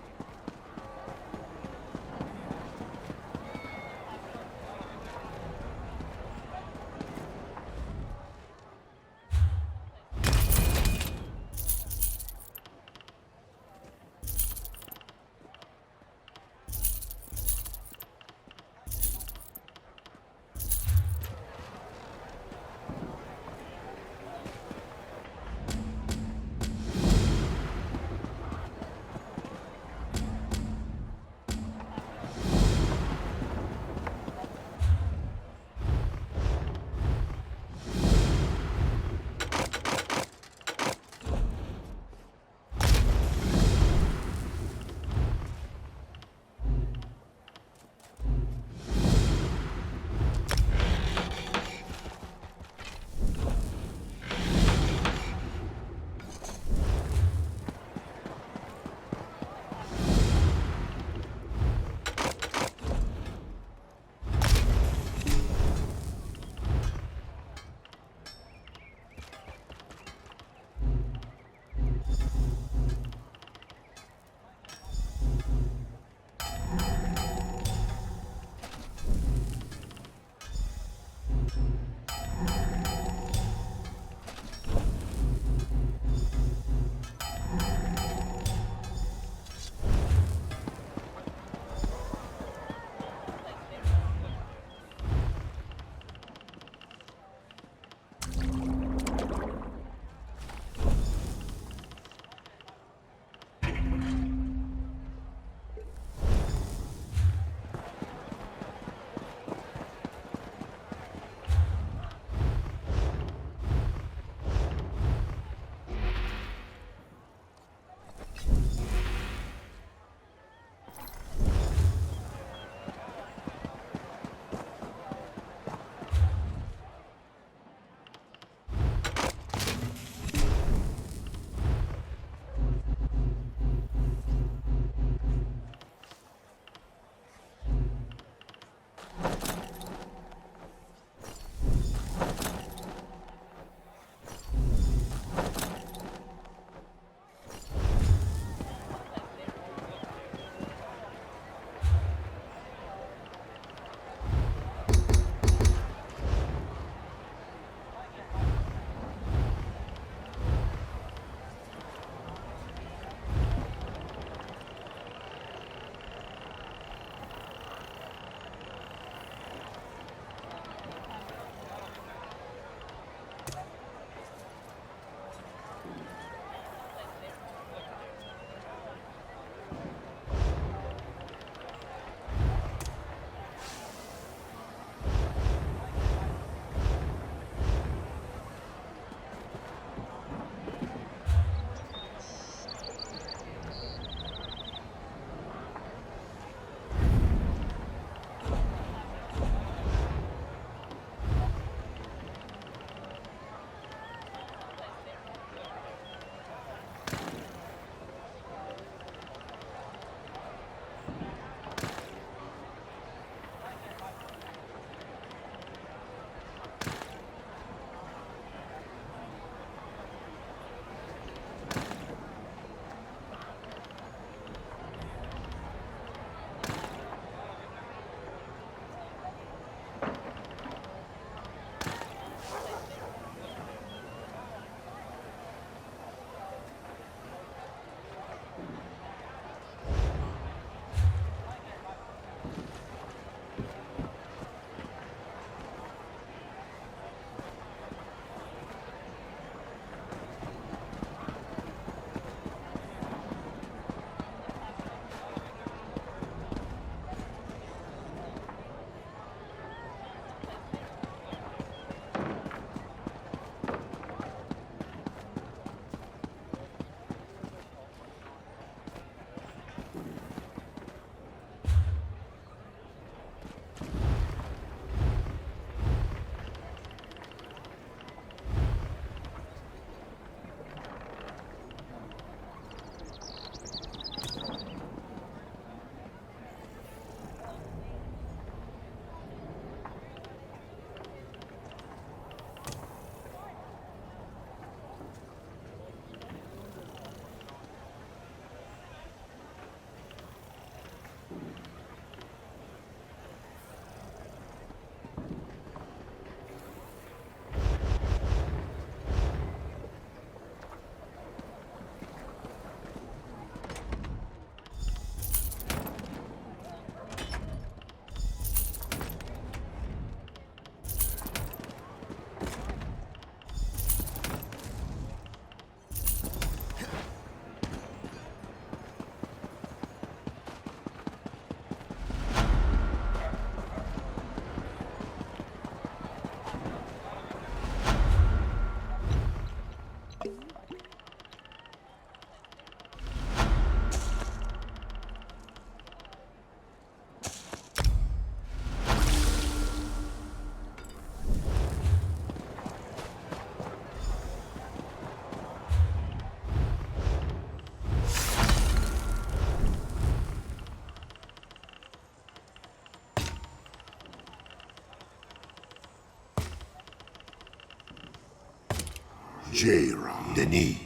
Jaira, Denis,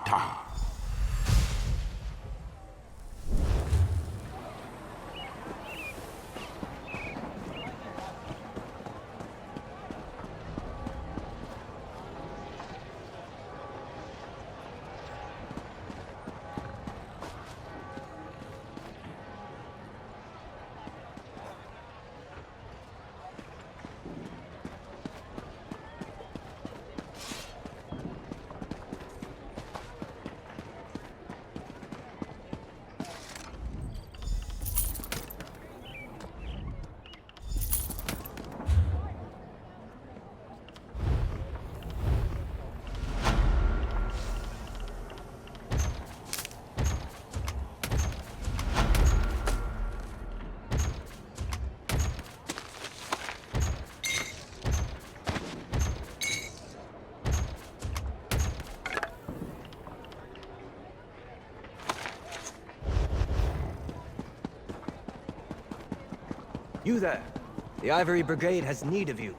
Ta. You there! The Ivory Brigade has need of you.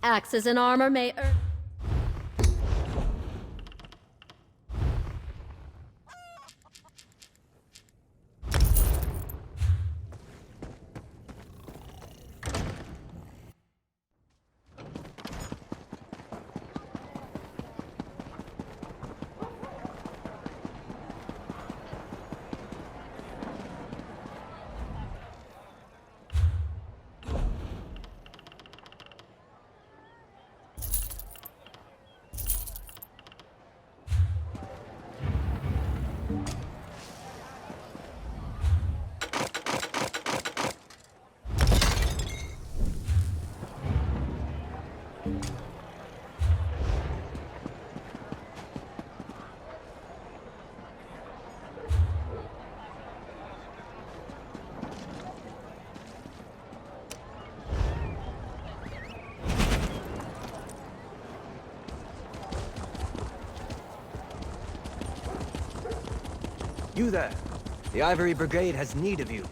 Axes and armor may earn... You there! The Ivory Brigade has need of you.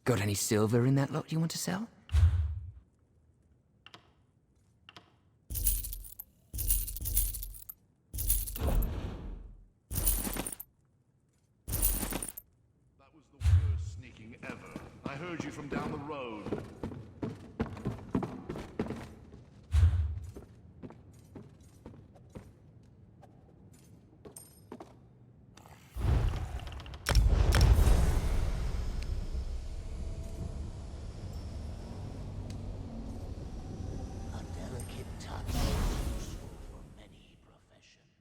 Got any silver in that lot you want to sell? That was the worst sneaking ever. I heard you from down the road. A delicate touch, useful for many professions.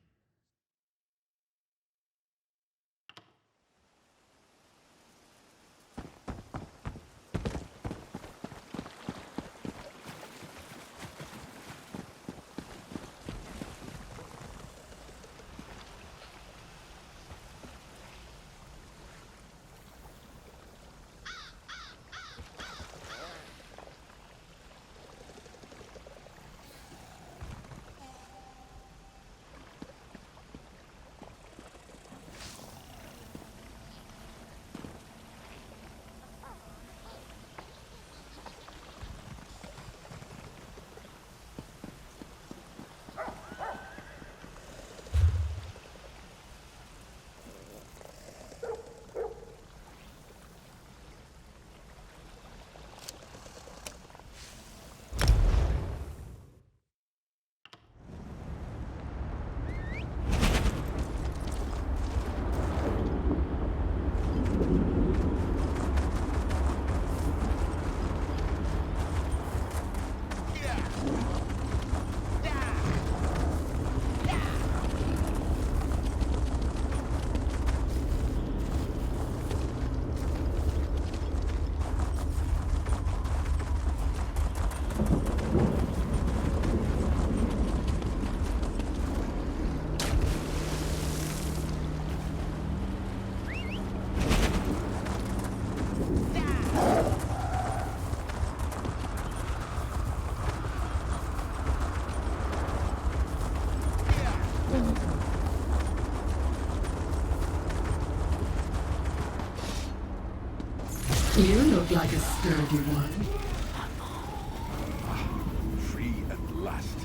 You look like a sturdy one. Free at last.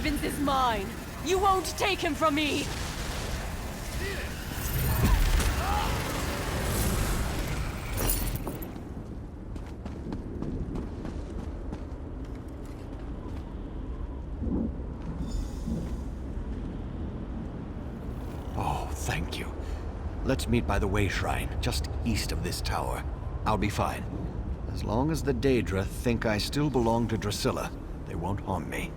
Ivans is mine! You won't take him from me! Oh, thank you. Let's meet by the Way Shrine, just east of this tower. I'll be fine. As long as the Daedra think I still belong to Drusilla, they won't harm me.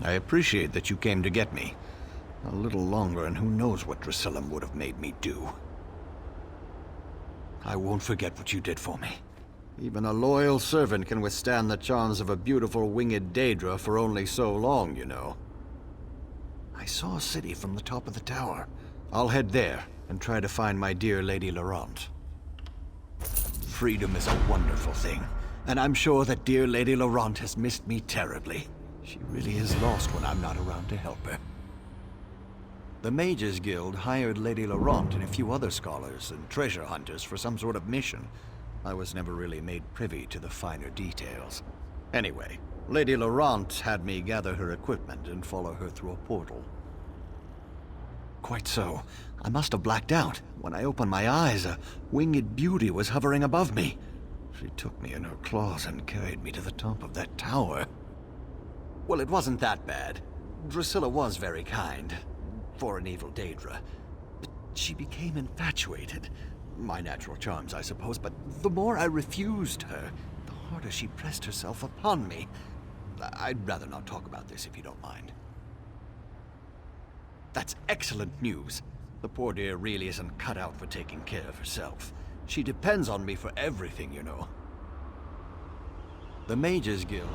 I appreciate that you came to get me. A little longer and who knows what Drusilla would have made me do. I won't forget what you did for me. Even a loyal servant can withstand the charms of a beautiful winged Daedra for only so long, you know. I saw a city from the top of the tower. I'll head there and try to find my dear Lady Laurent. Freedom is a wonderful thing, and I'm sure that dear Lady Laurent has missed me terribly. She really is lost when I'm not around to help her. The Mages Guild hired Lady Laurent and a few other scholars and treasure hunters for some sort of mission. I was never really made privy to the finer details. Anyway, Lady Laurent had me gather her equipment and follow her through a portal. Quite so. I must have blacked out. When I opened my eyes, a winged beauty was hovering above me. She took me in her claws and carried me to the top of that tower. Well, it wasn't that bad. Drusilla was very kind, for an evil Daedra. But she became infatuated. My natural charms, I suppose, but the more I refused her, the harder she pressed herself upon me. I'd rather not talk about this if you don't mind. That's excellent news. The poor dear really isn't cut out for taking care of herself. She depends on me for everything, you know. The Mages Guild...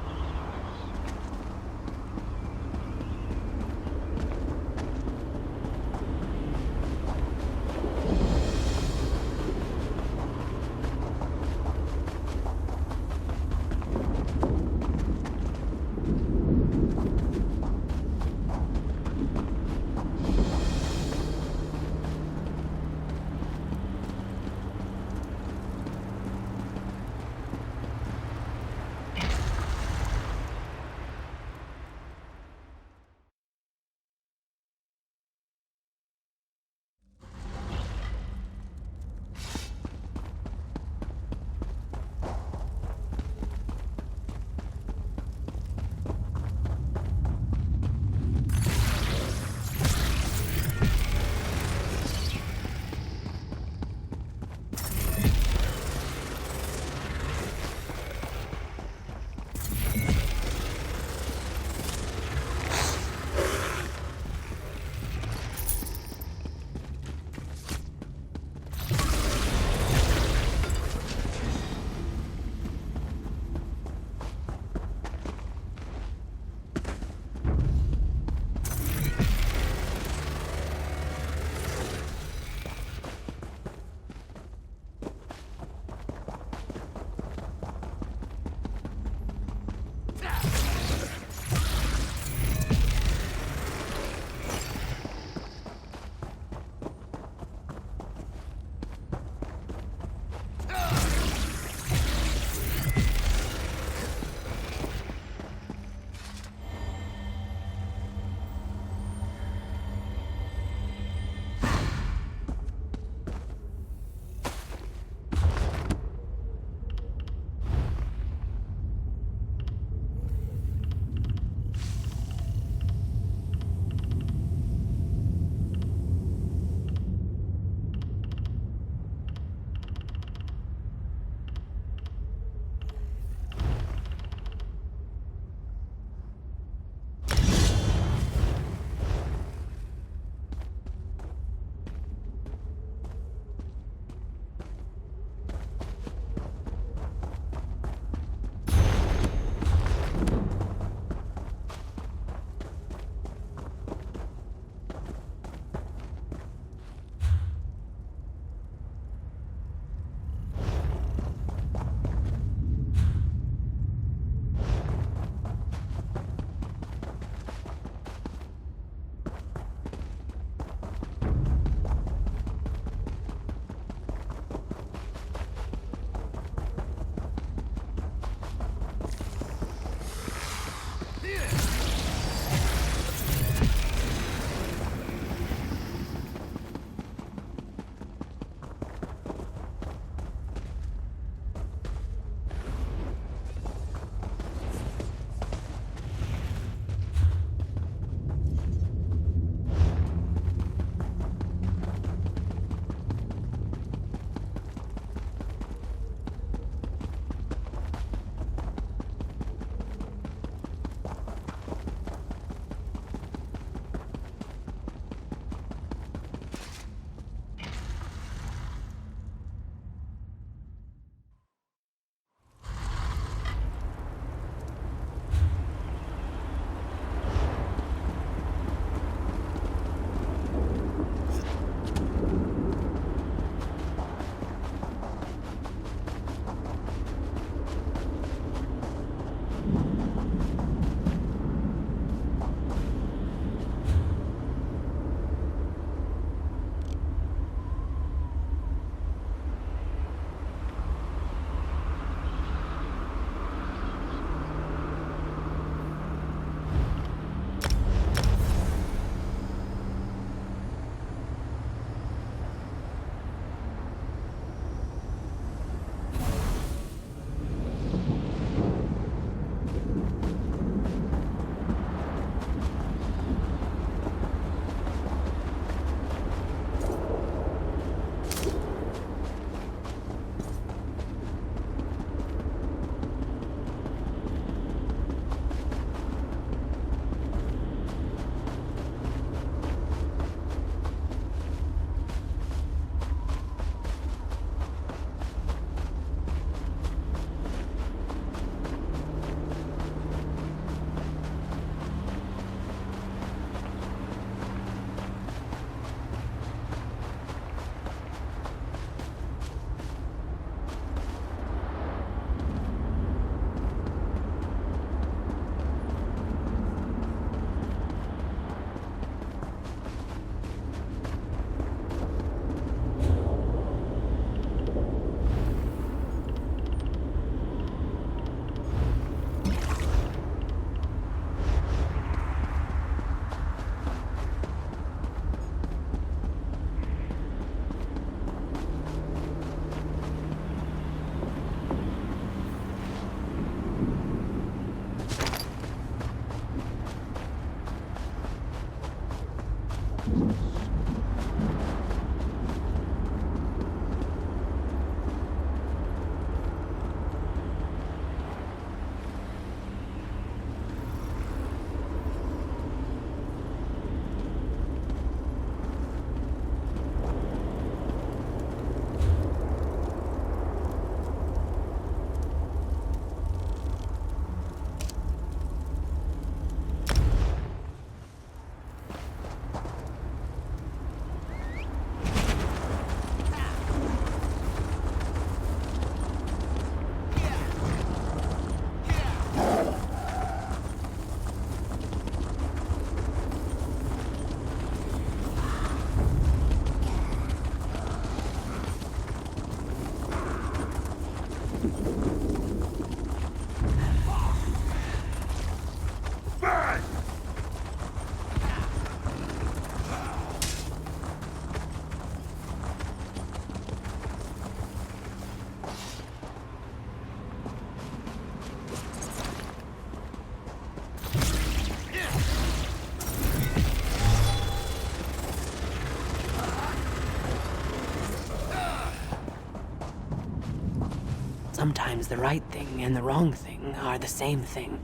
sometimes the right thing and the wrong thing are the same thing.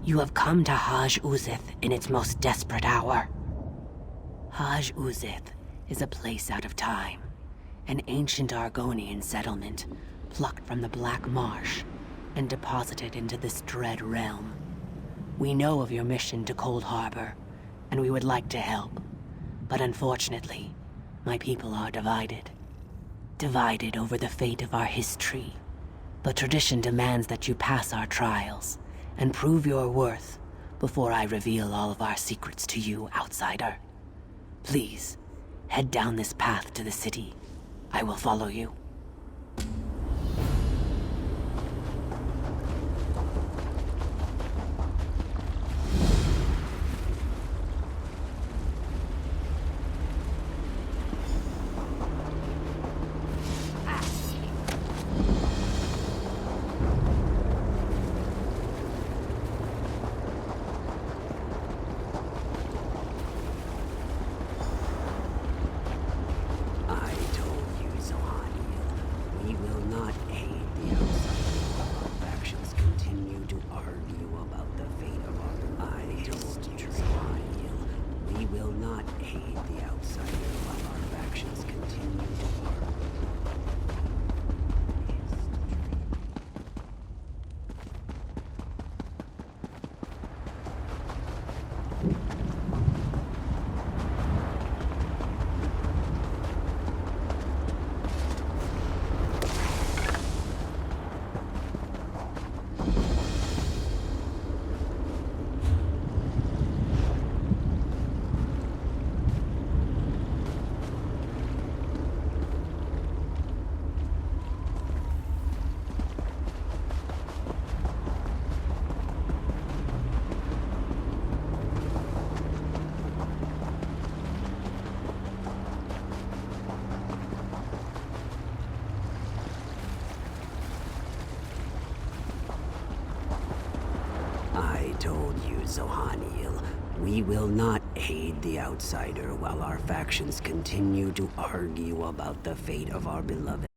You have come to Haj Uzith in its most desperate hour. Haj Uzith is a place out of time, an ancient Argonian settlement plucked from the Black Marsh and deposited into this dread realm. We know of your mission to Cold Harbor, and we would like to help. But unfortunately, my people are divided. Divided over the fate of our history. But tradition demands that you pass our trials and prove your worth before I reveal all of our secrets to you, outsider. Please, head down this path to the city. I will follow you. Zohaniel, we will not aid the outsider while our factions continue to argue about the fate of our beloved.